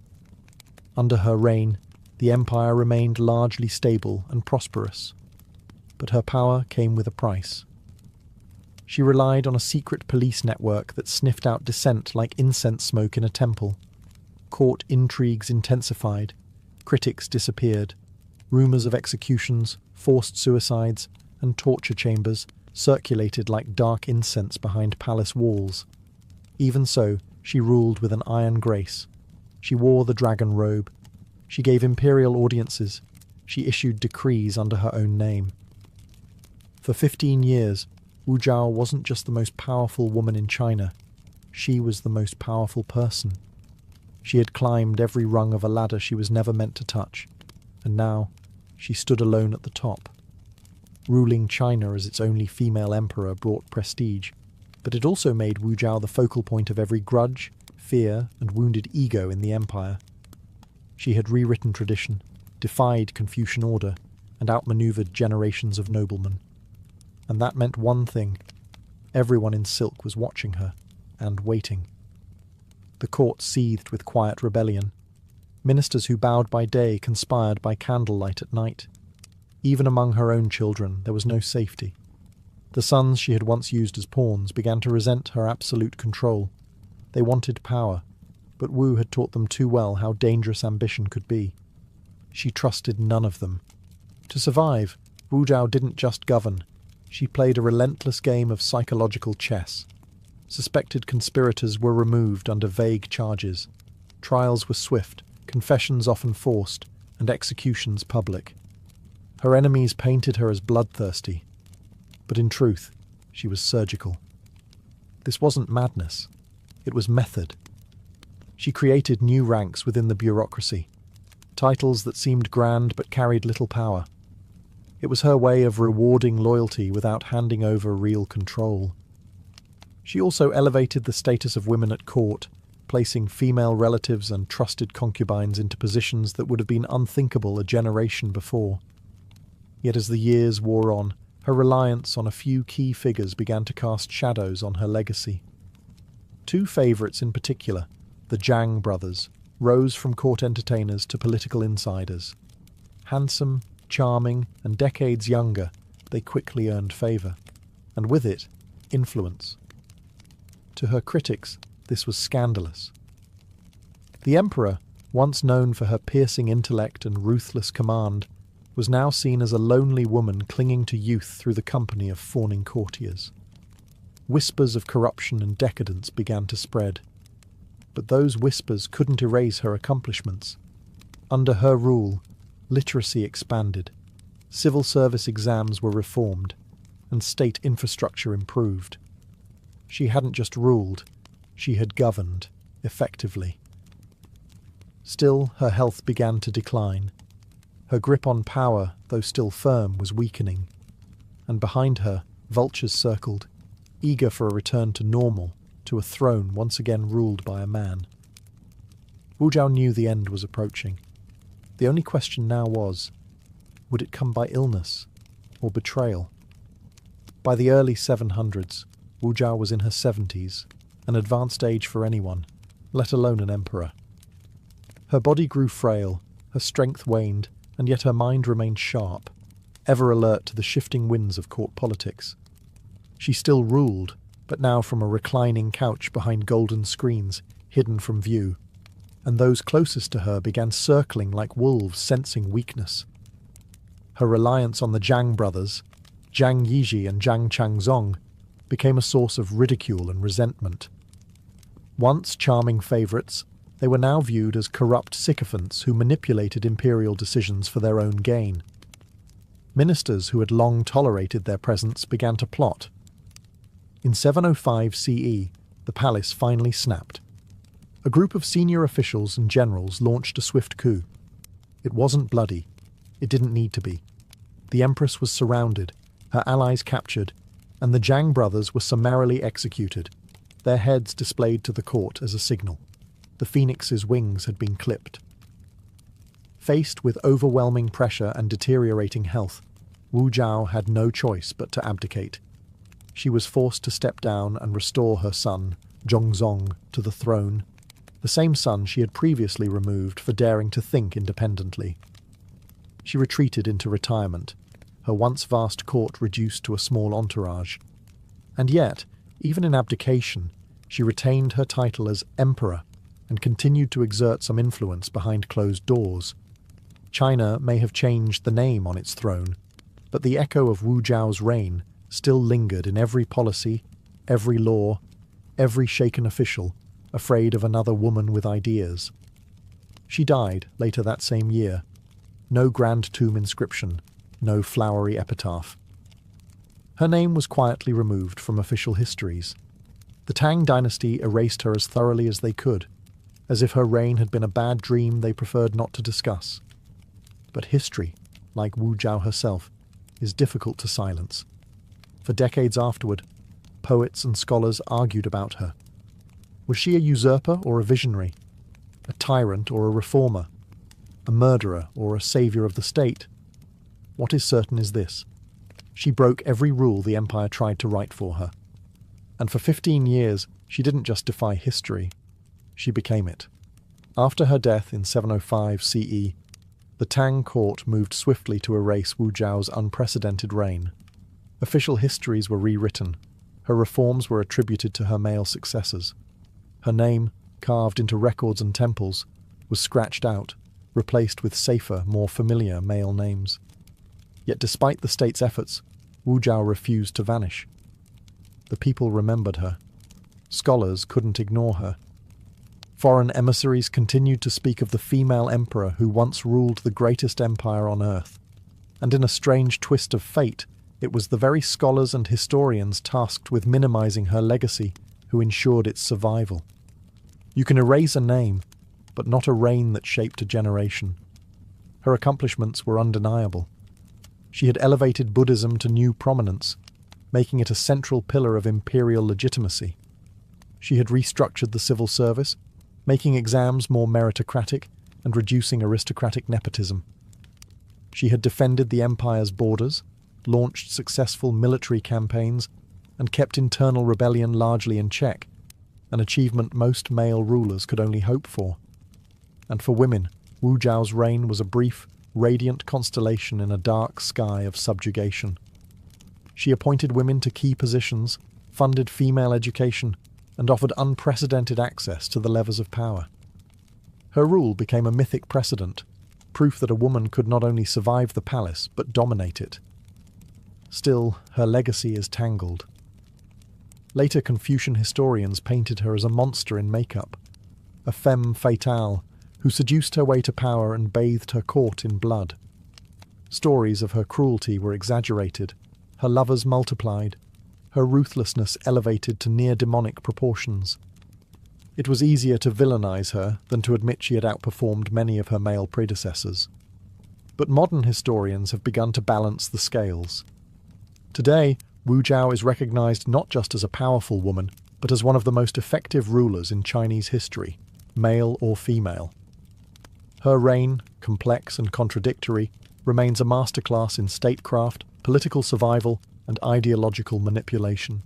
Under her reign, the empire remained largely stable and prosperous. But her power came with a price. She relied on a secret police network that sniffed out dissent like incense smoke in a temple. Court intrigues intensified, critics disappeared, rumours of executions, forced suicides, and torture chambers circulated like dark incense behind palace walls. Even so, she ruled with an iron grace. She wore the dragon robe. She gave imperial audiences. She issued decrees under her own name. For 15 years, Wu Zhao wasn't just the most powerful woman in China. She was the most powerful person. She had climbed every rung of a ladder she was never meant to touch, and now she stood alone at the top. Ruling China as its only female emperor brought prestige, but it also made Wu Zhao the focal point of every grudge, fear, and wounded ego in the empire. She had rewritten tradition, defied Confucian order, and outmaneuvered generations of noblemen. And that meant one thing: everyone in silk was watching her, and waiting. The court seethed with quiet rebellion. Ministers who bowed by day conspired by candlelight at night. Even among her own children there was no safety. The sons she had once used as pawns began to resent her absolute control. They wanted power, but Wu had taught them too well how dangerous ambition could be. She trusted none of them. To survive, Wu Zhao didn't just govern. She played a relentless game of psychological chess. Suspected conspirators were removed under vague charges. Trials were swift, confessions often forced, and executions public. Her enemies painted her as bloodthirsty, but in truth, she was surgical. This wasn't madness. It was method. She created new ranks within the bureaucracy, titles that seemed grand but carried little power. It was her way of rewarding loyalty without handing over real control. She also elevated the status of women at court, placing female relatives and trusted concubines into positions that would have been unthinkable a generation before. Yet as the years wore on, her reliance on a few key figures began to cast shadows on her legacy. Two favourites in particular, the Zhang brothers, rose from court entertainers to political insiders. Handsome, charming, and decades younger, they quickly earned favour, and with it, influence. To her critics, this was scandalous. The emperor, once known for her piercing intellect and ruthless command, was now seen as a lonely woman clinging to youth through the company of fawning courtiers. Whispers of corruption and decadence began to spread. But those whispers couldn't erase her accomplishments. Under her rule, literacy expanded, civil service exams were reformed, and state infrastructure improved. She hadn't just ruled, she had governed, effectively. Still, her health began to decline. Her grip on power, though still firm, was weakening, and behind her, vultures circled, eager for a return to normal, to a throne once again ruled by a man. Wu Zhao knew the end was approaching. The only question now was, would it come by illness or betrayal? By the early 700s, Wu Zhao was in her 70s, an advanced age for anyone, let alone an emperor. Her body grew frail, her strength waned, and yet her mind remained sharp, ever alert to the shifting winds of court politics. She still ruled, but now from a reclining couch behind golden screens, hidden from view, and those closest to her began circling like wolves sensing weakness. Her reliance on the Zhang brothers, Zhang Yizhi and Zhang Changzong, became a source of ridicule and resentment. Once charming favourites, they were now viewed as corrupt sycophants who manipulated imperial decisions for their own gain. Ministers who had long tolerated their presence began to plot. In 705 CE, the palace finally snapped. A group of senior officials and generals launched a swift coup. It wasn't bloody. It didn't need to be. The empress was surrounded, her allies captured, and the Zhang brothers were summarily executed, their heads displayed to the court as a signal. The phoenix's wings had been clipped. Faced with overwhelming pressure and deteriorating health, Wu Zhao had no choice but to abdicate. She was forced to step down and restore her son, Zhongzong, to the throne, the same son she had previously removed for daring to think independently. She retreated into retirement, her once vast court reduced to a small entourage. And yet, even in abdication, she retained her title as emperor and continued to exert some influence behind closed doors. China may have changed the name on its throne, but the echo of Wu Zhao's reign still lingered in every policy, every law, every shaken official, afraid of another woman with ideas. She died later that same year. No grand tomb inscription, no flowery epitaph. Her name was quietly removed from official histories. The Tang dynasty erased her as thoroughly as they could, as if her reign had been a bad dream they preferred not to discuss. But history, like Wu Zhao herself, is difficult to silence. For decades afterward, poets and scholars argued about her. Was she a usurper or a visionary? A tyrant or a reformer? A murderer or a saviour of the state? What is certain is this: she broke every rule the empire tried to write for her. And for 15 years, she didn't just defy history, she became it. After her death in 705 CE, the Tang court moved swiftly to erase Wu Zhao's unprecedented reign. Official histories were rewritten. Her reforms were attributed to her male successors. Her name, carved into records and temples, was scratched out, replaced with safer, more familiar male names. Yet despite the state's efforts, Wu Zhao refused to vanish. The people remembered her. Scholars couldn't ignore her. Foreign emissaries continued to speak of the female emperor who once ruled the greatest empire on earth. And in a strange twist of fate, it was the very scholars and historians tasked with minimizing her legacy who ensured its survival. You can erase a name, but not a reign that shaped a generation. Her accomplishments were undeniable. She had elevated Buddhism to new prominence, making it a central pillar of imperial legitimacy. She had restructured the civil service, making exams more meritocratic and reducing aristocratic nepotism. She had defended the empire's borders, launched successful military campaigns, and kept internal rebellion largely in check, an achievement most male rulers could only hope for. And for women, Wu Zhao's reign was a brief, radiant constellation in a dark sky of subjugation. She appointed women to key positions, funded female education, and offered unprecedented access to the levers of power. Her rule became a mythic precedent, proof that a woman could not only survive the palace but dominate it. Still, her legacy is tangled. Later Confucian historians painted her as a monster in makeup, a femme fatale who seduced her way to power and bathed her court in blood. Stories of her cruelty were exaggerated, her lovers multiplied, her ruthlessness elevated to near-demonic proportions. It was easier to villainize her than to admit she had outperformed many of her male predecessors. But modern historians have begun to balance the scales. Today, Wu Zhao is recognized not just as a powerful woman, but as one of the most effective rulers in Chinese history, male or female. Her reign, complex and contradictory, remains a masterclass in statecraft, political survival, and ideological manipulation.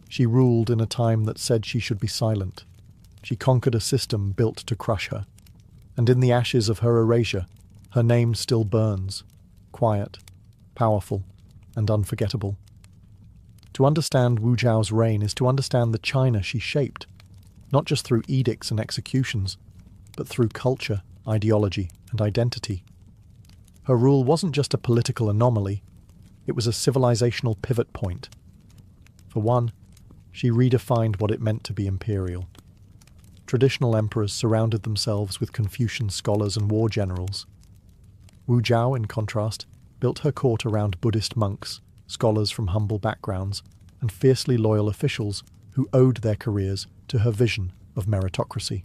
She ruled in a time that said she should be silent. She conquered a system built to crush her. And in the ashes of her erasure, her name still burns, quiet, powerful, and unforgettable. To understand Wu Zhao's reign is to understand the China she shaped, not just through edicts and executions, but through culture, ideology, and identity. Her rule wasn't just a political anomaly, it was a civilizational pivot point. For one, she redefined what it meant to be imperial. Traditional emperors surrounded themselves with Confucian scholars and war generals. Wu Zhao, in contrast, built her court around Buddhist monks, scholars from humble backgrounds, and fiercely loyal officials who owed their careers to her vision of meritocracy.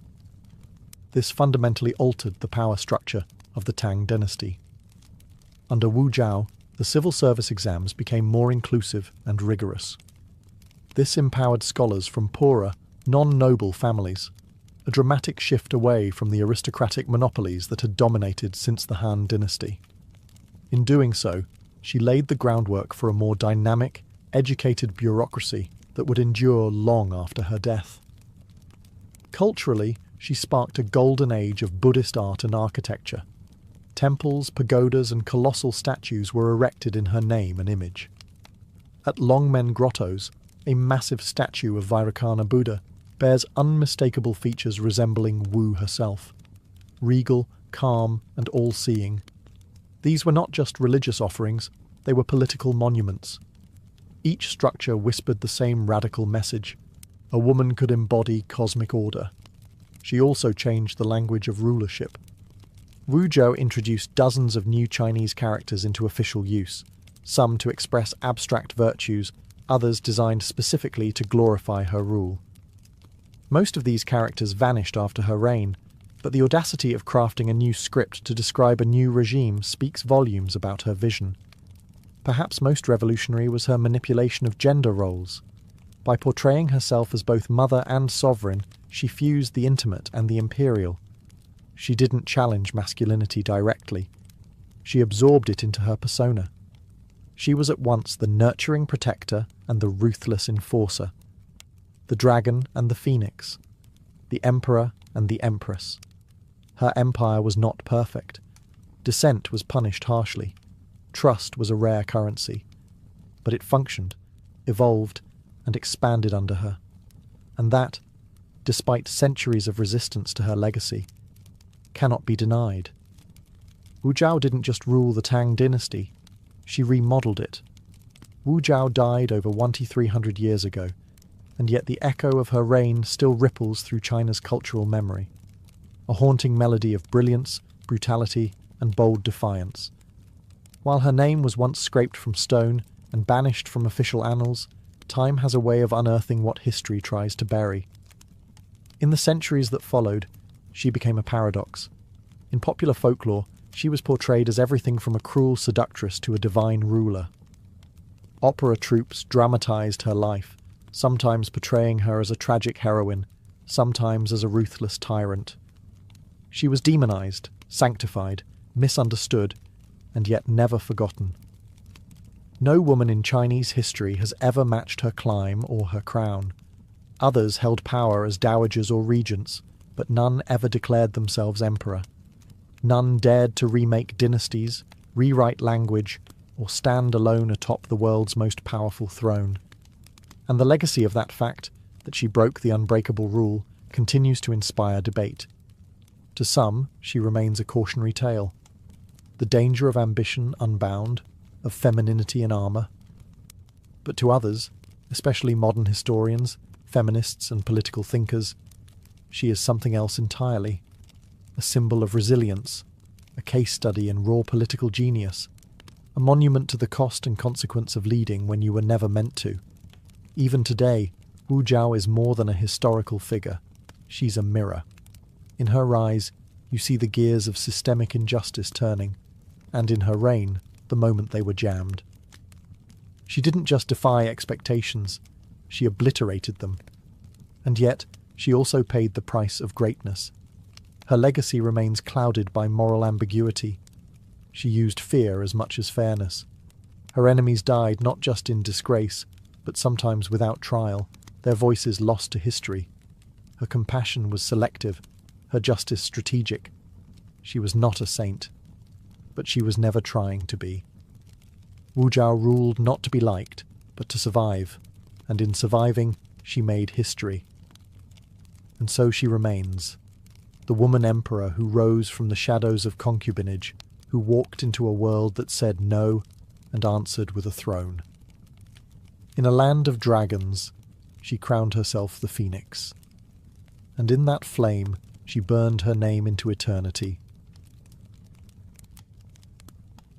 This fundamentally altered the power structure of the Tang dynasty. Under Wu Zhao, the civil service exams became more inclusive and rigorous. This empowered scholars from poorer, non-noble families, a dramatic shift away from the aristocratic monopolies that had dominated since the Han dynasty. In doing so, she laid the groundwork for a more dynamic, educated bureaucracy that would endure long after her death. Culturally, she sparked a golden age of Buddhist art and architecture. Temples, pagodas, and colossal statues were erected in her name and image. At Longmen Grottoes, a massive statue of Vairocana Buddha bears unmistakable features resembling Wu herself. Regal, calm, and all-seeing. These were not just religious offerings, they were political monuments. Each structure whispered the same radical message. A woman could embody cosmic order. She also changed the language of rulership. Wu Zhao introduced dozens of new Chinese characters into official use, some to express abstract virtues, others designed specifically to glorify her rule. Most of these characters vanished after her reign, but the audacity of crafting a new script to describe a new regime speaks volumes about her vision. Perhaps most revolutionary was her manipulation of gender roles. By portraying herself as both mother and sovereign, she fused the intimate and the imperial. She didn't challenge masculinity directly. She absorbed it into her persona. She was at once the nurturing protector and the ruthless enforcer, the dragon and the phoenix, the emperor and the empress. Her empire was not perfect. Dissent was punished harshly. Trust was a rare currency. But it functioned, evolved, and expanded under her. And that, despite centuries of resistance to her legacy, cannot be denied. Wu Zhao didn't just rule the Tang dynasty, she remodeled it. Wu Zhao died over 1,300 years ago, and yet the echo of her reign still ripples through China's cultural memory. A haunting melody of brilliance, brutality, and bold defiance. While her name was once scraped from stone and banished from official annals, time has a way of unearthing what history tries to bury. In the centuries that followed, she became a paradox. In popular folklore, she was portrayed as everything from a cruel seductress to a divine ruler. Opera troupes dramatized her life, sometimes portraying her as a tragic heroine, sometimes as a ruthless tyrant. She was demonized, sanctified, misunderstood, and yet never forgotten. No woman in Chinese history has ever matched her climb or her crown. Others held power as dowagers or regents, but none ever declared themselves emperor. None dared to remake dynasties, rewrite language, or stand alone atop the world's most powerful throne. And the legacy of that fact, that she broke the unbreakable rule, continues to inspire debate. To some, she remains a cautionary tale. The danger of ambition unbound, of femininity in armour. But to others, especially modern historians, feminists and political thinkers, she is something else entirely. A symbol of resilience, a case study in raw political genius, a monument to the cost and consequence of leading when you were never meant to. Even today, Wu Zhao is more than a historical figure. She's a mirror. In her rise, you see the gears of systemic injustice turning, and in her reign, the moment they were jammed. She didn't just defy expectations, she obliterated them. And yet, she also paid the price of greatness. Her legacy remains clouded by moral ambiguity. She used fear as much as fairness. Her enemies died not just in disgrace, but sometimes without trial, their voices lost to history. Her compassion was selective, her justice strategic. She was not a saint, but she was never trying to be. Wu Zhao ruled not to be liked, but to survive, and in surviving, she made history. And so she remains, the woman emperor who rose from the shadows of concubinage, who walked into a world that said no and answered with a throne. In a land of dragons, she crowned herself the phoenix. And in that flame, she burned her name into eternity.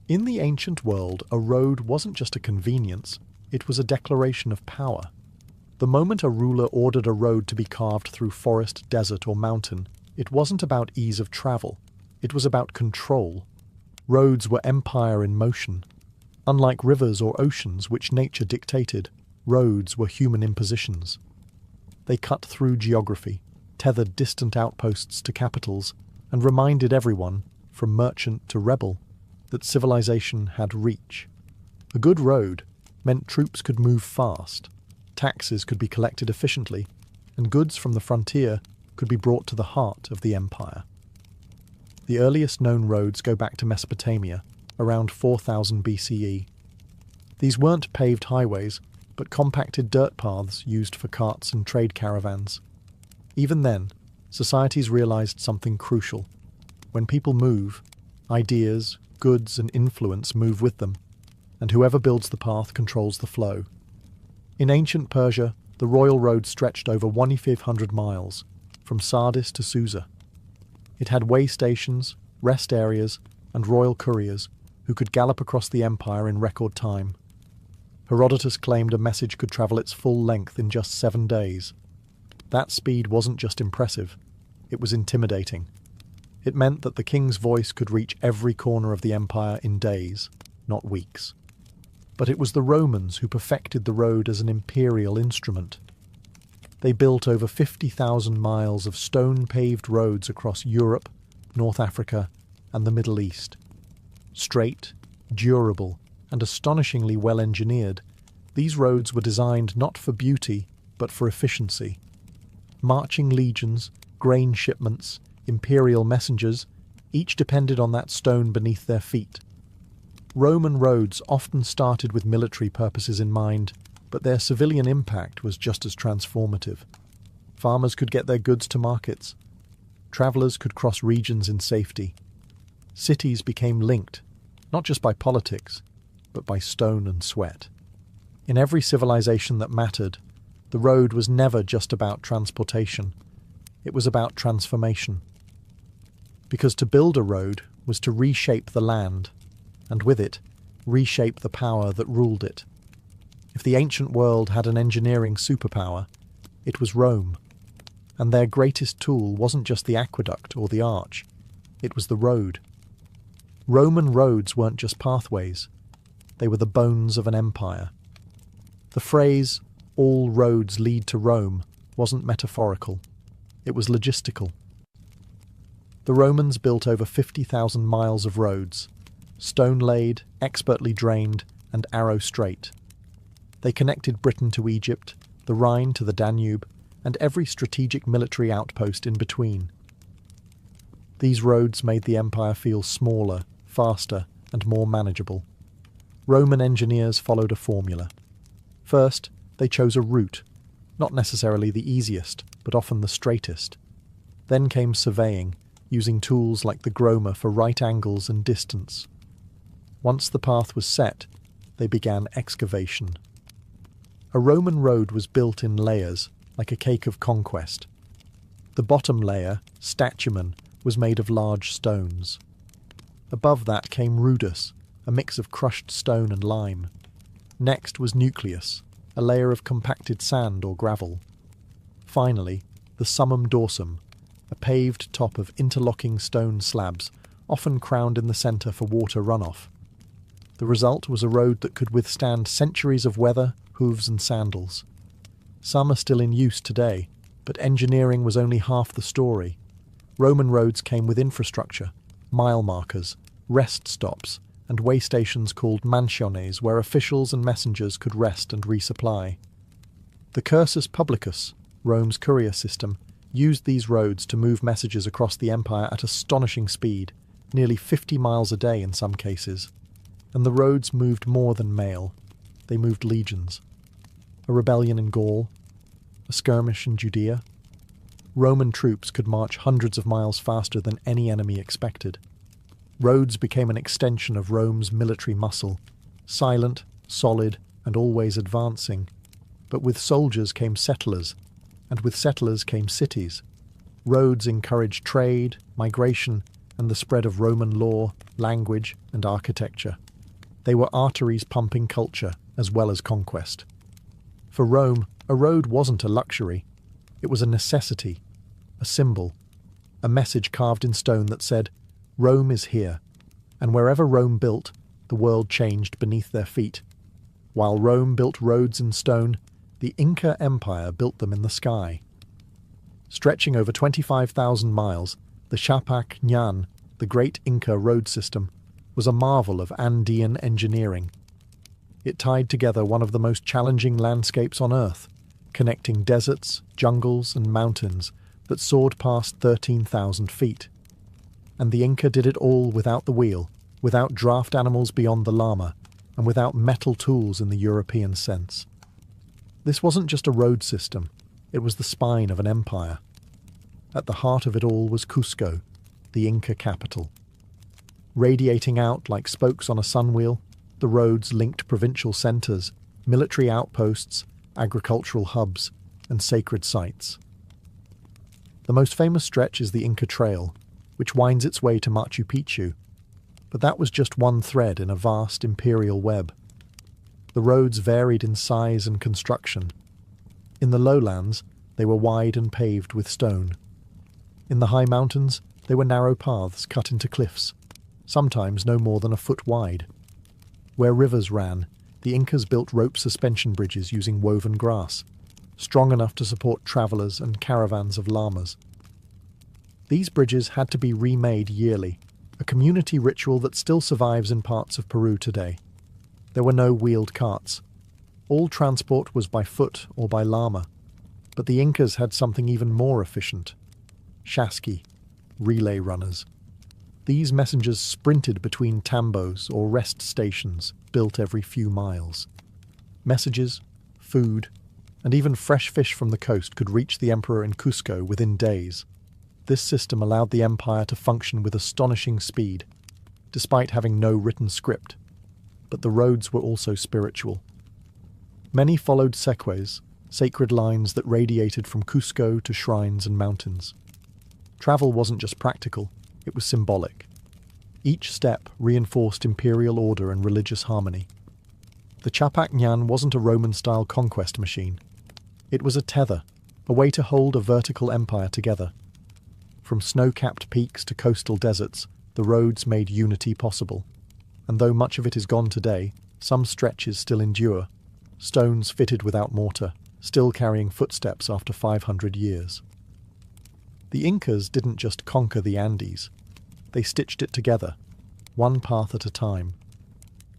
In the ancient world, a road wasn't just a convenience, it was a declaration of power. The moment a ruler ordered a road to be carved through forest, desert, or mountain, it wasn't about ease of travel, it was about control. Roads were empire in motion. Unlike rivers or oceans which nature dictated, roads were human impositions. They cut through geography, tethered distant outposts to capitals, and reminded everyone, from merchant to rebel, that civilization had reach. A good road meant troops could move fast, taxes could be collected efficiently, and goods from the frontier could be brought to the heart of the empire. The earliest known roads go back to Mesopotamia, around 4000 BCE. These weren't paved highways, but compacted dirt paths used for carts and trade caravans. Even then, societies realized something crucial. When people move, ideas, goods, and influence move with them, and whoever builds the path controls the flow. In ancient Persia, the royal road stretched over 1,500 miles, from Sardis to Susa. It had way stations, rest areas, and royal couriers who could gallop across the empire in record time. Herodotus claimed a message could travel its full length in just 7 days. That speed wasn't just impressive, it was intimidating. It meant that the king's voice could reach every corner of the empire in days, not weeks. But it was the Romans who perfected the road as an imperial instrument. They built over 50,000 miles of stone-paved roads across Europe, North Africa, and the Middle East. Straight, durable, and astonishingly well-engineered, these roads were designed not for beauty, but for efficiency. Marching legions, grain shipments, imperial messengers, each depended on that stone beneath their feet. Roman roads often started with military purposes in mind, but their civilian impact was just as transformative. Farmers could get their goods to markets. Travellers could cross regions in safety. Cities became linked, not just by politics, but by stone and sweat. In every civilization that mattered, the road was never just about transportation. It was about transformation. Because to build a road was to reshape the land, and with it, reshape the power that ruled it. If the ancient world had an engineering superpower, it was Rome. And their greatest tool wasn't just the aqueduct or the arch, it was the road. Roman roads weren't just pathways, they were the bones of an empire. The phrase, "all roads lead to Rome," wasn't metaphorical, it was logistical. The Romans built over 50,000 miles of roads, stone-laid, expertly drained, and arrow-straight. They connected Britain to Egypt, the Rhine to the Danube, and every strategic military outpost in between. These roads made the empire feel smaller, faster, and more manageable. Roman engineers followed a formula. First, they chose a route, not necessarily the easiest, but often the straightest. Then came surveying, using tools like the groma for right angles and distance. Once the path was set, they began excavation. A Roman road was built in layers, like a cake of conquest. The bottom layer, statumen, was made of large stones. Above that came rudus, a mix of crushed stone and lime. Next was nucleus, a layer of compacted sand or gravel. Finally, the summum dorsum, a paved top of interlocking stone slabs, often crowned in the centre for water runoff. The result was a road that could withstand centuries of weather, hooves and sandals. Some are still in use today, but engineering was only half the story. Roman roads came with infrastructure, mile markers, rest stops, and way stations called mansiones where officials and messengers could rest and resupply. The cursus publicus, Rome's courier system, used these roads to move messages across the empire at astonishing speed, nearly 50 miles a day in some cases. And the roads moved more than mail. They moved legions. A rebellion in Gaul, a skirmish in Judea. Roman troops could march hundreds of miles faster than any enemy expected. Roads became an extension of Rome's military muscle, silent, solid, and always advancing. But with soldiers came settlers, and with settlers came cities. Roads encouraged trade, migration, and the spread of Roman law, language, and architecture. They were arteries pumping culture as well as conquest. For Rome, a road wasn't a luxury. It was a necessity, a symbol, a message carved in stone that said, "Rome is here," and wherever Rome built, the world changed beneath their feet. While Rome built roads in stone, the Inca Empire built them in the sky. Stretching over 25,000 miles, the Chapac Ñan, the great Inca road system, was a marvel of Andean engineering. It tied together one of the most challenging landscapes on Earth, connecting deserts, jungles, and mountains that soared past 13,000 feet. And the Inca did it all without the wheel, without draft animals beyond the llama, and without metal tools in the European sense. This wasn't just a road system, it was the spine of an empire. At the heart of it all was Cusco, the Inca capital. Radiating out like spokes on a sunwheel, the roads linked provincial centres, military outposts, agricultural hubs, and sacred sites. The most famous stretch is the Inca Trail, which winds its way to Machu Picchu, but that was just one thread in a vast imperial web. The roads varied in size and construction. In the lowlands, they were wide and paved with stone. In the high mountains, they were narrow paths cut into cliffs, sometimes no more than a foot wide. Where rivers ran, The Incas built rope suspension bridges using woven grass, strong enough to support travelers and caravans of llamas. These bridges had to be remade yearly, a community ritual that still survives in parts of Peru today. There were no wheeled carts. All transport was by foot or by llama. But the Incas had something even more efficient: chasqui, relay runners. These messengers sprinted between tambos or rest stations built every few miles. Messages, food, and even fresh fish from the coast could reach the emperor in Cusco within days. This system allowed the empire to function with astonishing speed, despite having no written script. But the roads were also spiritual. Many followed seques, sacred lines that radiated from Cusco to shrines and mountains. Travel wasn't just practical, it was symbolic. Each step reinforced imperial order and religious harmony. The Chapak Ñan wasn't a Roman-style conquest machine. It was a tether, a way to hold a vertical empire together. From snow-capped peaks to coastal deserts, the roads made unity possible. And though much of it is gone today, some stretches still endure, stones fitted without mortar, still carrying footsteps after 500 years. The Incas didn't just conquer the Andes. They stitched it together, one path at a time.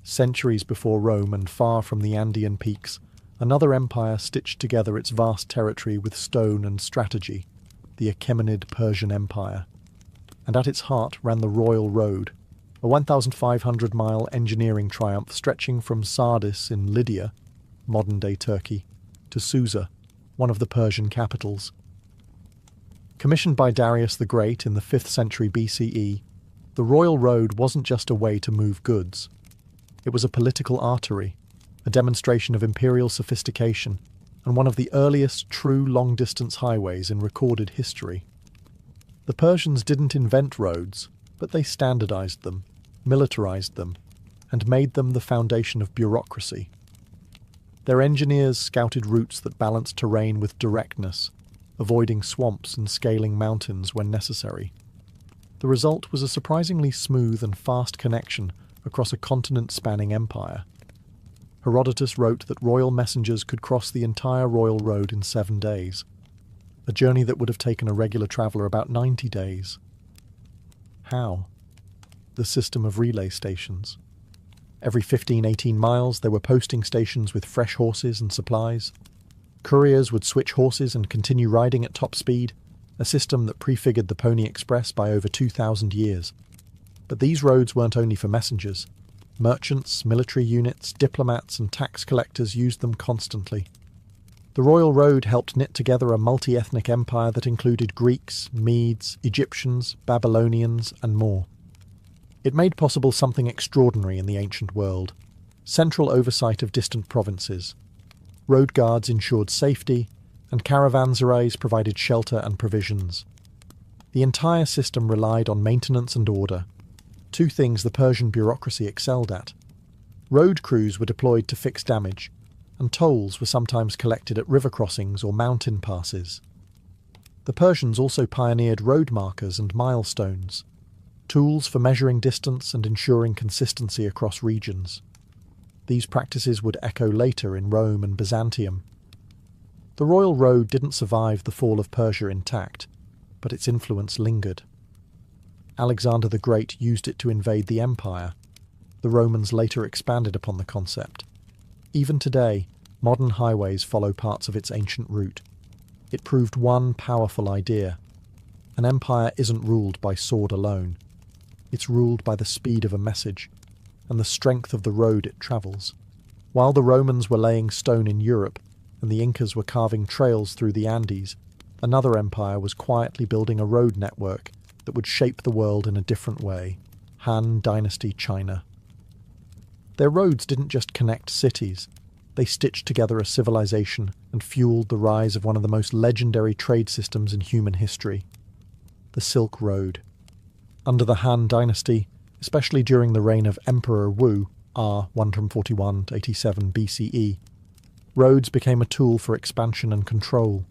Centuries before Rome and far from the Andean peaks, another empire stitched together its vast territory with stone and strategy, the Achaemenid Persian Empire. And at its heart ran the Royal Road, a 1,500-mile engineering triumph stretching from Sardis in Lydia, modern-day Turkey, to Susa, one of the Persian capitals. Commissioned by Darius the Great in the 5th century BCE, the Royal Road wasn't just a way to move goods. It was a political artery, a demonstration of imperial sophistication, and one of the earliest true long-distance highways in recorded history. The Persians didn't invent roads, but they standardized them, militarized them, and made them the foundation of bureaucracy. Their engineers scouted routes that balanced terrain with directness, avoiding swamps and scaling mountains when necessary. The result was a surprisingly smooth and fast connection across a continent-spanning empire. Herodotus wrote that royal messengers could cross the entire royal road in 7 days, a journey that would have taken a regular traveller about 90 days. How? The system of relay stations. Every 15-18 miles there were posting stations with fresh horses and supplies. Couriers would switch horses and continue riding at top speed, a system that prefigured the Pony Express by over 2,000 years. But these roads weren't only for messengers. Merchants, military units, diplomats and tax collectors used them constantly. The Royal Road helped knit together a multi-ethnic empire that included Greeks, Medes, Egyptians, Babylonians and more. It made possible something extraordinary in the ancient world: central oversight of distant provinces. Road guards ensured safety, and caravanserais provided shelter and provisions. The entire system relied on maintenance and order, two things the Persian bureaucracy excelled at. Road crews were deployed to fix damage, and tolls were sometimes collected at river crossings or mountain passes. The Persians also pioneered road markers and milestones, tools for measuring distance and ensuring consistency across regions. These practices would echo later in Rome and Byzantium. The Royal Road didn't survive the fall of Persia intact, but its influence lingered. Alexander the Great used it to invade the empire. The Romans later expanded upon the concept. Even today, modern highways follow parts of its ancient route. It proved one powerful idea: an empire isn't ruled by sword alone. It's ruled by the speed of a message and the strength of the road it travels. While the Romans were laying stone in Europe and the Incas were carving trails through the Andes, another empire was quietly building a road network that would shape the world in a different way: Han Dynasty China. Their roads didn't just connect cities, they stitched together a civilization and fueled the rise of one of the most legendary trade systems in human history: the Silk Road. Under the Han Dynasty, especially during the reign of Emperor Wu, r. 141–87 BCE, roads became a tool for expansion and control.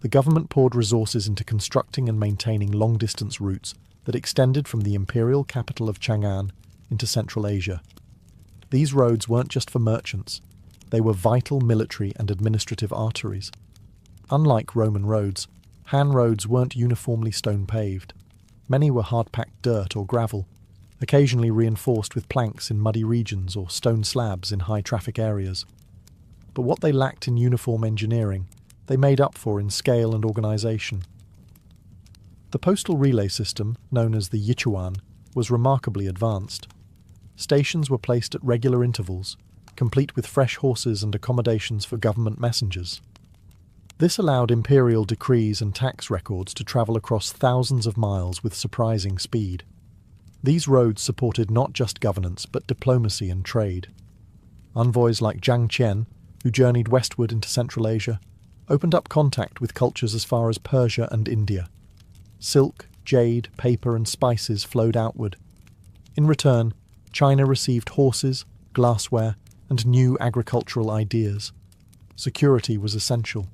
The government poured resources into constructing and maintaining long-distance routes that extended from the imperial capital of Chang'an into Central Asia. These roads weren't just for merchants, they were vital military and administrative arteries. Unlike Roman roads, Han roads weren't uniformly stone-paved. Many were hard-packed dirt or gravel, occasionally reinforced with planks in muddy regions or stone slabs in high-traffic areas. But what they lacked in uniform engineering, they made up for in scale and organisation. The postal relay system, known as the Yichuan, was remarkably advanced. Stations were placed at regular intervals, complete with fresh horses and accommodations for government messengers. This allowed imperial decrees and tax records to travel across thousands of miles with surprising speed. These roads supported not just governance but diplomacy and trade. Envoys like Zhang Qian, who journeyed westward into Central Asia, opened up contact with cultures as far as Persia and India. Silk, jade, paper and spices flowed outward. In return, China received horses, glassware, and new agricultural ideas. Security was essential.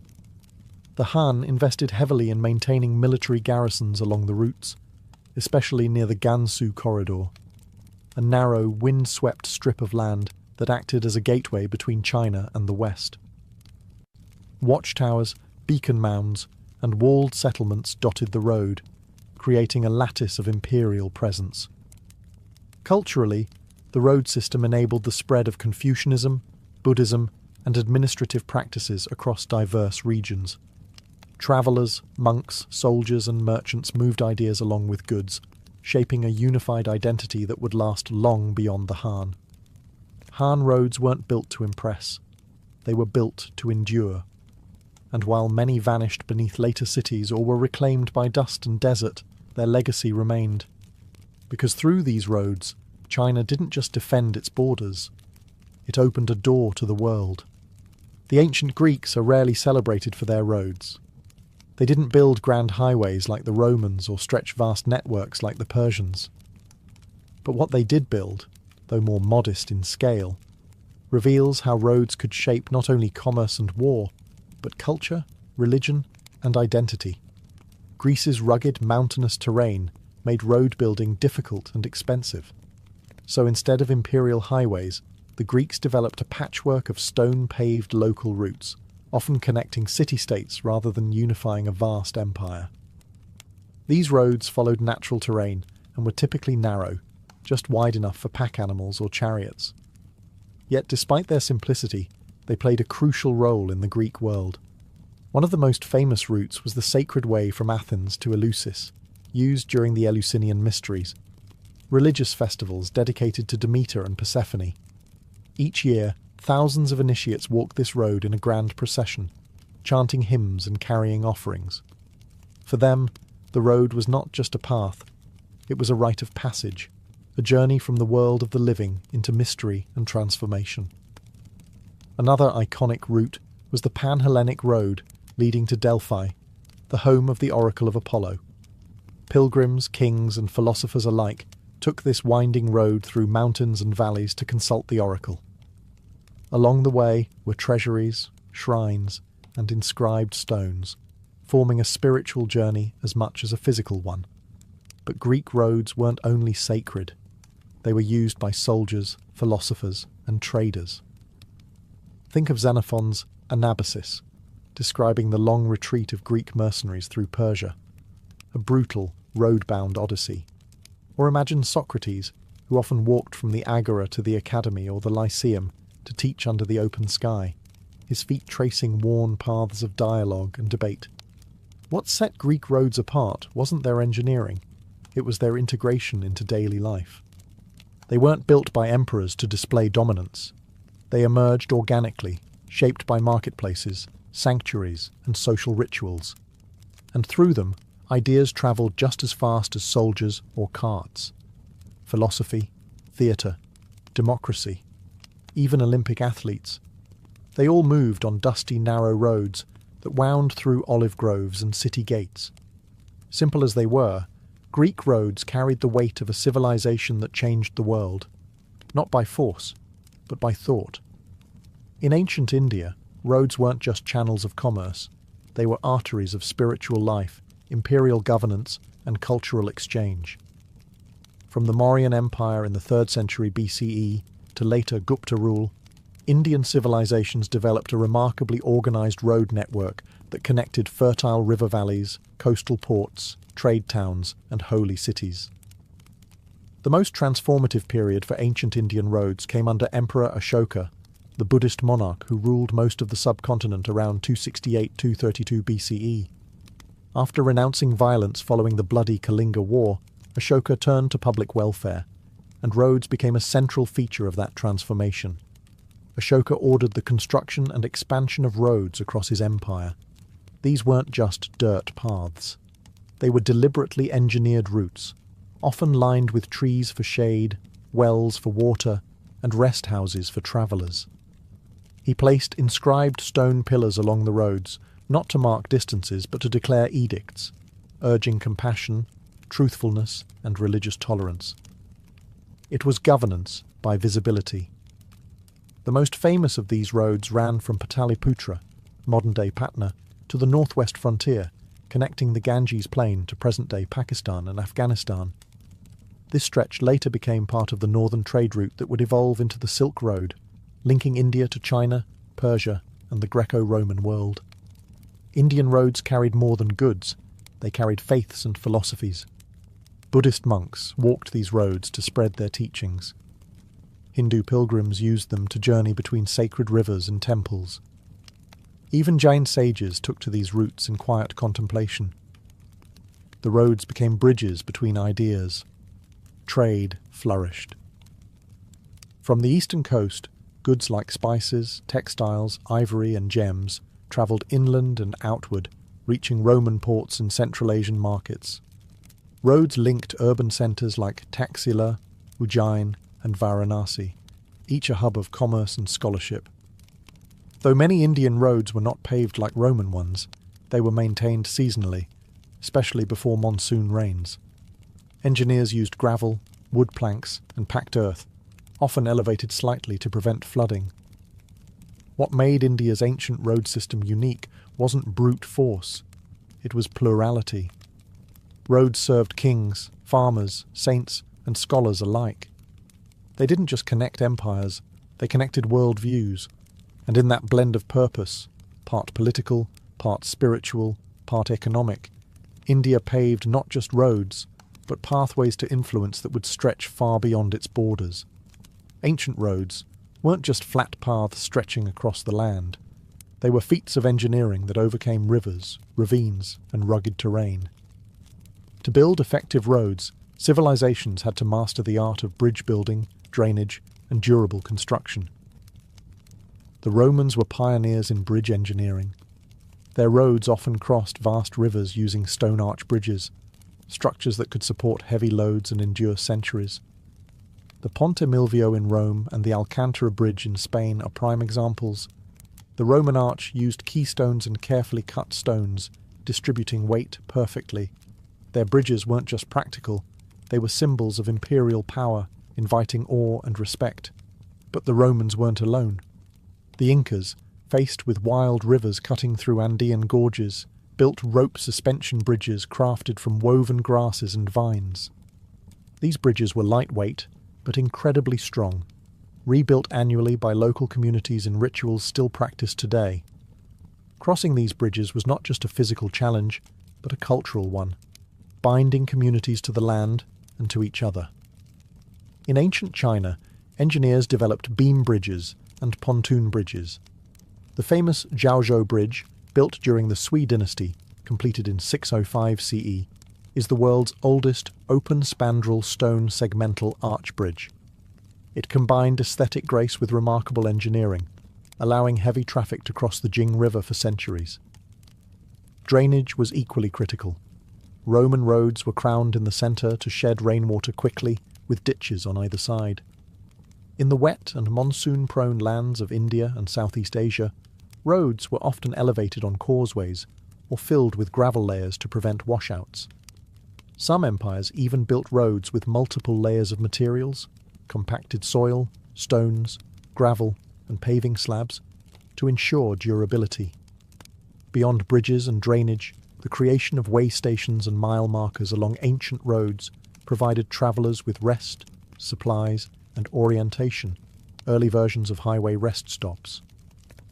The Han invested heavily in maintaining military garrisons along the routes, especially near the Gansu corridor, a narrow, wind-swept strip of land that acted as a gateway between China and the West. Watchtowers, beacon mounds, and walled settlements dotted the road, creating a lattice of imperial presence. Culturally, the road system enabled the spread of Confucianism, Buddhism, and administrative practices across diverse regions. Travellers, monks, soldiers, and merchants moved ideas along with goods, shaping a unified identity that would last long beyond the Han. Han roads weren't built to impress. They were built to endure. And while many vanished beneath later cities or were reclaimed by dust and desert, their legacy remained. Because through these roads, China didn't just defend its borders. It opened a door to the world. The ancient Greeks are rarely celebrated for their roads. They didn't build grand highways like the Romans or stretch vast networks like the Persians. But what they did build, though more modest in scale, reveals how roads could shape not only commerce and war, but culture, religion, and identity. Greece's rugged, mountainous terrain made road building difficult and expensive. So instead of imperial highways, the Greeks developed a patchwork of stone-paved local routes, often connecting city-states rather than unifying a vast empire. These roads followed natural terrain and were typically narrow, just wide enough for pack animals or chariots. Yet despite their simplicity, they played a crucial role in the Greek world. One of the most famous routes was the sacred way from Athens to Eleusis, used during the Eleusinian Mysteries, religious festivals dedicated to Demeter and Persephone. Each year, thousands of initiates walked this road in a grand procession, chanting hymns and carrying offerings. For them, the road was not just a path, it was a rite of passage, a journey from the world of the living into mystery and transformation. Another iconic route was the Pan-Hellenic Road leading to Delphi, the home of the Oracle of Apollo. Pilgrims, kings, and philosophers alike took this winding road through mountains and valleys to consult the oracle. Along the way were treasuries, shrines, and inscribed stones, forming a spiritual journey as much as a physical one. But Greek roads weren't only sacred. They were used by soldiers, philosophers, and traders. Think of Xenophon's Anabasis, describing the long retreat of Greek mercenaries through Persia, a brutal, road-bound odyssey. Or imagine Socrates, who often walked from the Agora to the Academy or the Lyceum to teach under the open sky, his feet tracing worn paths of dialogue and debate. What set Greek roads apart wasn't their engineering, it was their integration into daily life. They weren't built by emperors to display dominance. They emerged organically, shaped by marketplaces, sanctuaries, and social rituals. And through them, ideas travelled just as fast as soldiers or carts. Philosophy, theatre, democracy, even Olympic athletes. They all moved on dusty, narrow roads that wound through olive groves and city gates. Simple as they were, Greek roads carried the weight of a civilization that changed the world, not by force, but by thought. In ancient India, roads weren't just channels of commerce, they were arteries of spiritual life, imperial governance, and cultural exchange. From the Mauryan Empire in the 3rd century BCE to later Gupta rule, Indian civilizations developed a remarkably organized road network that connected fertile river valleys, coastal ports, trade towns, and holy cities. The most transformative period for ancient Indian roads came under Emperor Ashoka, the Buddhist monarch who ruled most of the subcontinent around 268–232 BCE. After renouncing violence following the bloody Kalinga War, Ashoka turned to public welfare, and roads became a central feature of that transformation. Ashoka ordered the construction and expansion of roads across his empire. These weren't just dirt paths. They were deliberately engineered routes, often lined with trees for shade, wells for water, and rest houses for travellers. He placed inscribed stone pillars along the roads, not to mark distances but to declare edicts, urging compassion, truthfulness, and religious tolerance. It was governance by visibility. The most famous of these roads ran from Pataliputra, modern-day Patna, to the northwest frontier, connecting the Ganges Plain to present-day Pakistan and Afghanistan. This stretch later became part of the northern trade route that would evolve into the Silk Road, linking India to China, Persia, and the Greco-Roman world. Indian roads carried more than goods, they carried faiths and philosophies. Buddhist monks walked these roads to spread their teachings. Hindu pilgrims used them to journey between sacred rivers and temples. Even Jain sages took to these routes in quiet contemplation. The roads became bridges between ideas. Trade flourished. From the eastern coast, goods like spices, textiles, ivory and gems travelled inland and outward, reaching Roman ports and Central Asian markets. Roads linked urban centres like Taxila, Ujjain and Varanasi, each a hub of commerce and scholarship. Though many Indian roads were not paved like Roman ones, they were maintained seasonally, especially before monsoon rains. Engineers used gravel, wood planks and packed earth, often elevated slightly to prevent flooding. What made India's ancient road system unique wasn't brute force, it was plurality. Roads served kings, farmers, saints and scholars alike. They didn't just connect empires, they connected world views. And in that blend of purpose, part political, part spiritual, part economic, India paved not just roads, but pathways to influence that would stretch far beyond its borders. Ancient roads weren't just flat paths stretching across the land. They were feats of engineering that overcame rivers, ravines, and rugged terrain. To build effective roads, civilizations had to master the art of bridge building, drainage, and durable construction. The Romans were pioneers in bridge engineering. Their roads often crossed vast rivers using stone arch bridges, structures that could support heavy loads and endure centuries. The Ponte Milvio in Rome and the Alcantara Bridge in Spain are prime examples. The Roman arch used keystones and carefully cut stones, distributing weight perfectly. Their bridges weren't just practical, they were symbols of imperial power, inviting awe and respect. But the Romans weren't alone. The Incas, faced with wild rivers cutting through Andean gorges, built rope suspension bridges crafted from woven grasses and vines. These bridges were lightweight, but incredibly strong, rebuilt annually by local communities in rituals still practiced today. Crossing these bridges was not just a physical challenge, but a cultural one, binding communities to the land and to each other. In ancient China, engineers developed beam bridges and pontoon bridges. The famous Jiaozhou Bridge, built during the Sui dynasty, completed in 605 CE, is the world's oldest open spandrel stone segmental arch bridge. It combined aesthetic grace with remarkable engineering, allowing heavy traffic to cross the Jing River for centuries. Drainage was equally critical. Roman roads were crowned in the centre to shed rainwater quickly, with ditches on either side. In the wet and monsoon-prone lands of India and Southeast Asia, roads were often elevated on causeways or filled with gravel layers to prevent washouts. Some empires even built roads with multiple layers of materials, compacted soil, stones, gravel, and paving slabs, to ensure durability. Beyond bridges and drainage, the creation of way stations and mile markers along ancient roads provided travellers with rest, supplies, and orientation. early versions of highway rest stops.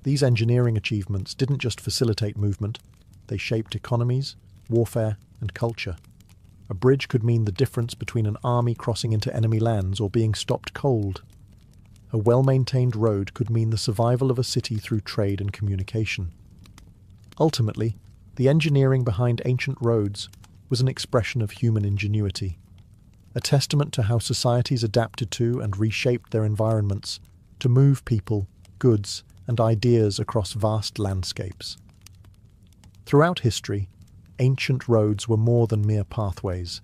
These engineering achievements didn't just facilitate movement, they shaped economies, warfare, and culture. A bridge could mean the difference between an army crossing into enemy lands or being stopped cold. A well-maintained road could mean the survival of a city through trade and communication. Ultimately, the engineering behind ancient roads was an expression of human ingenuity, a testament to how societies adapted to and reshaped their environments to move people, goods, and ideas across vast landscapes. Throughout history, ancient roads were more than mere pathways.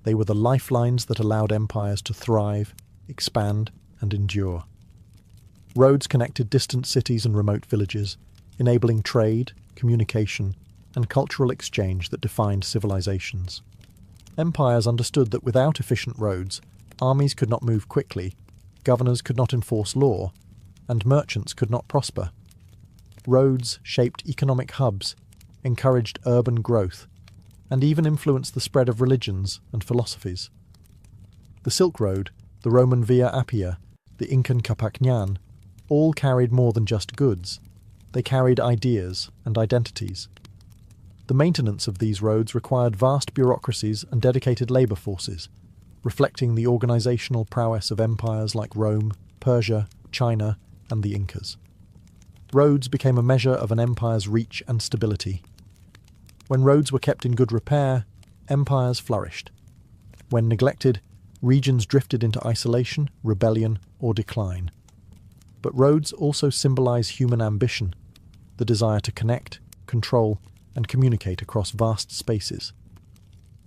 They were the lifelines that allowed empires to thrive, expand, and endure. Roads connected distant cities and remote villages, enabling trade, communication, and cultural exchange that defined civilizations. Empires understood that without efficient roads, armies could not move quickly, governors could not enforce law, and merchants could not prosper. Roads shaped economic hubs, encouraged urban growth, and even influenced the spread of religions and philosophies. The Silk Road, the Roman Via Appia, the Incan Capacñan, all carried more than just goods. They carried ideas and identities. The maintenance of these roads required vast bureaucracies and dedicated labour forces, reflecting the organisational prowess of empires like Rome, Persia, China, and the Incas. Roads became a measure of an empire's reach and stability. When roads were kept in good repair, empires flourished. When neglected, regions drifted into isolation, rebellion, or decline. But roads also symbolise human ambition, the desire to connect, control, and communicate across vast spaces.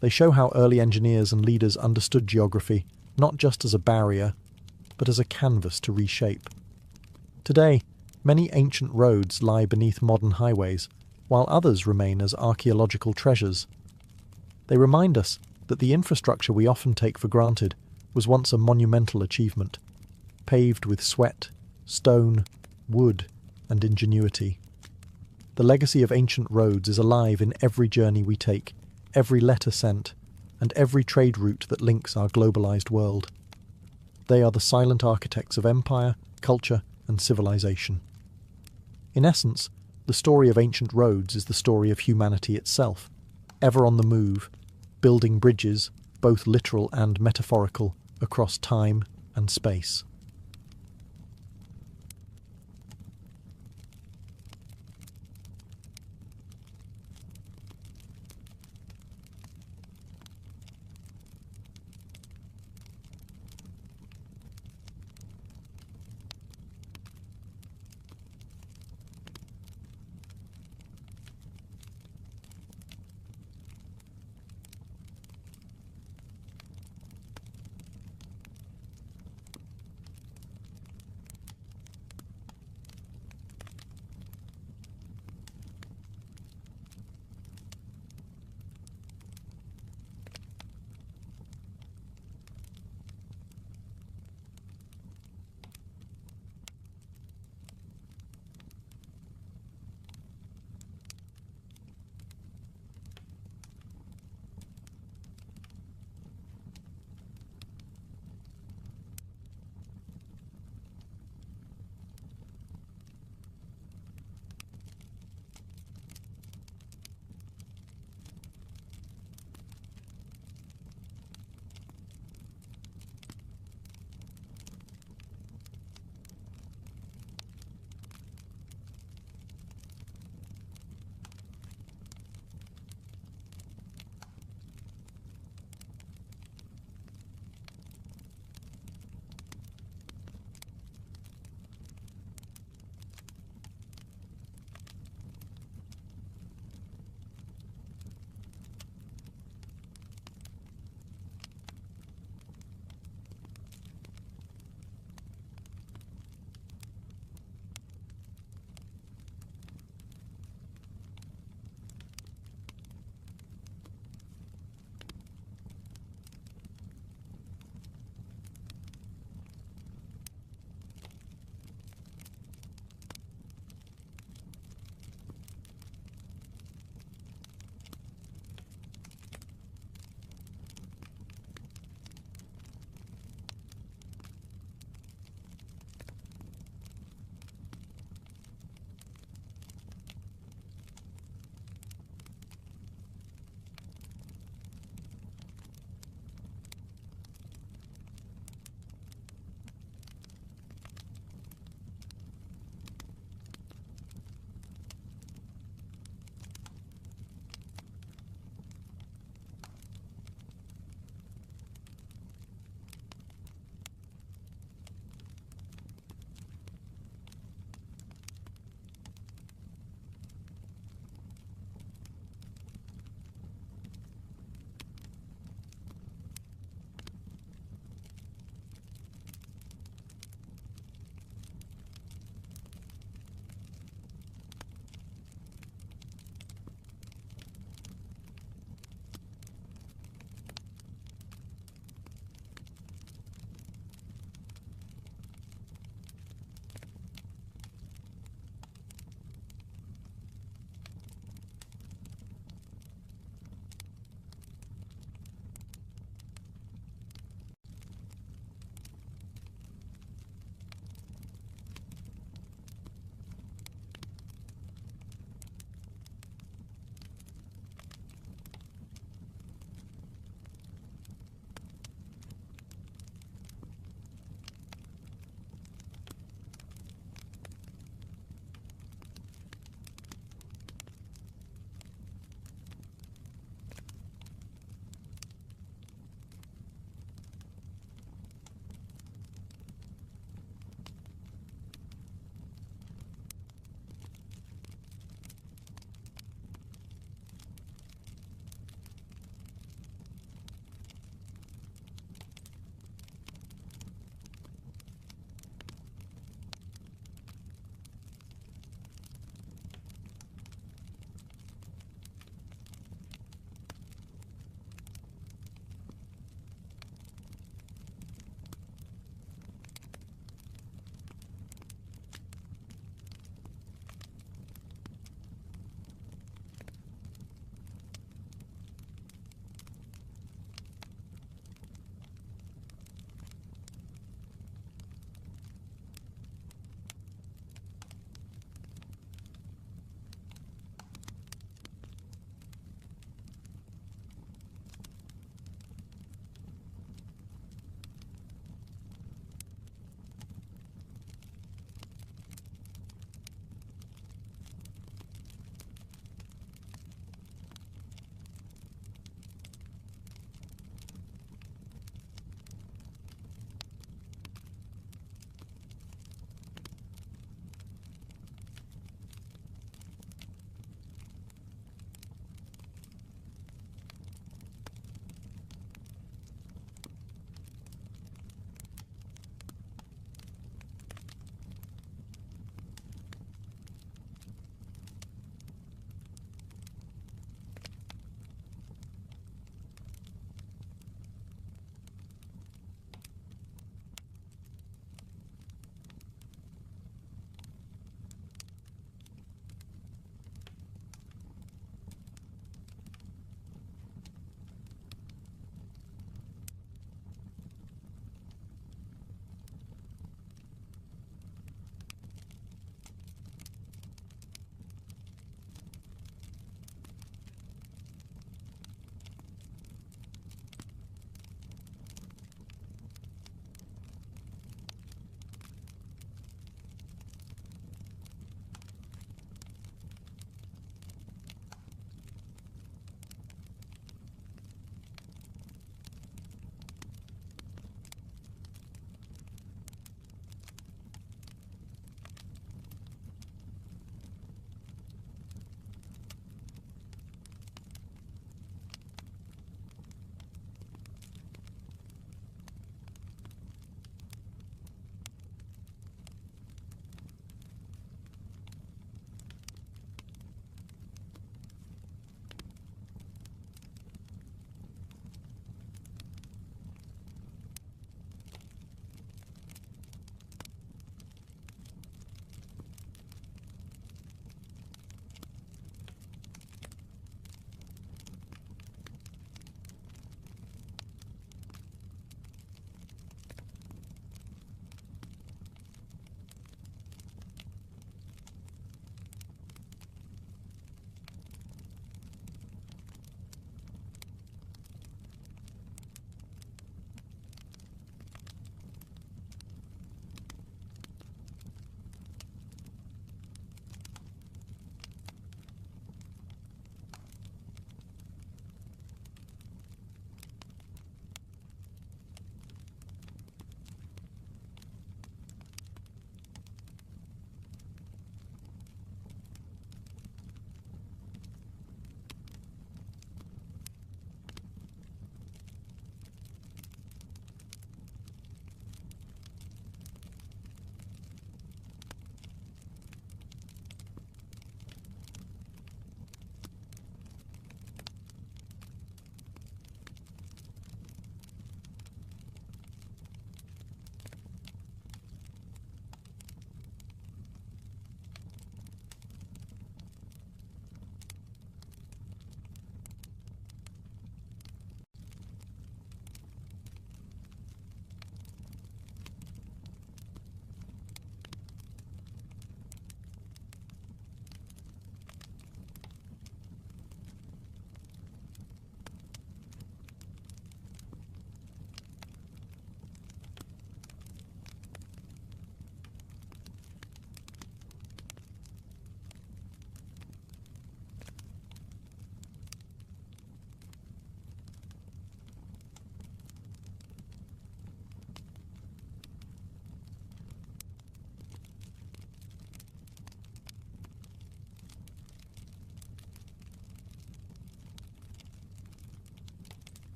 They show how early engineers and leaders understood geography not just as a barrier, but as a canvas to reshape. Today, many ancient roads lie beneath modern highways, while others remain as archaeological treasures. They remind us that the infrastructure we often take for granted was once a monumental achievement, paved with sweat, stone, wood, and ingenuity. The legacy of ancient roads is alive in every journey we take, every letter sent, and every trade route that links our globalized world. They are the silent architects of empire, culture, and civilization. In essence, the story of ancient roads is the story of humanity itself, ever on the move, building bridges, both literal and metaphorical, across time and space.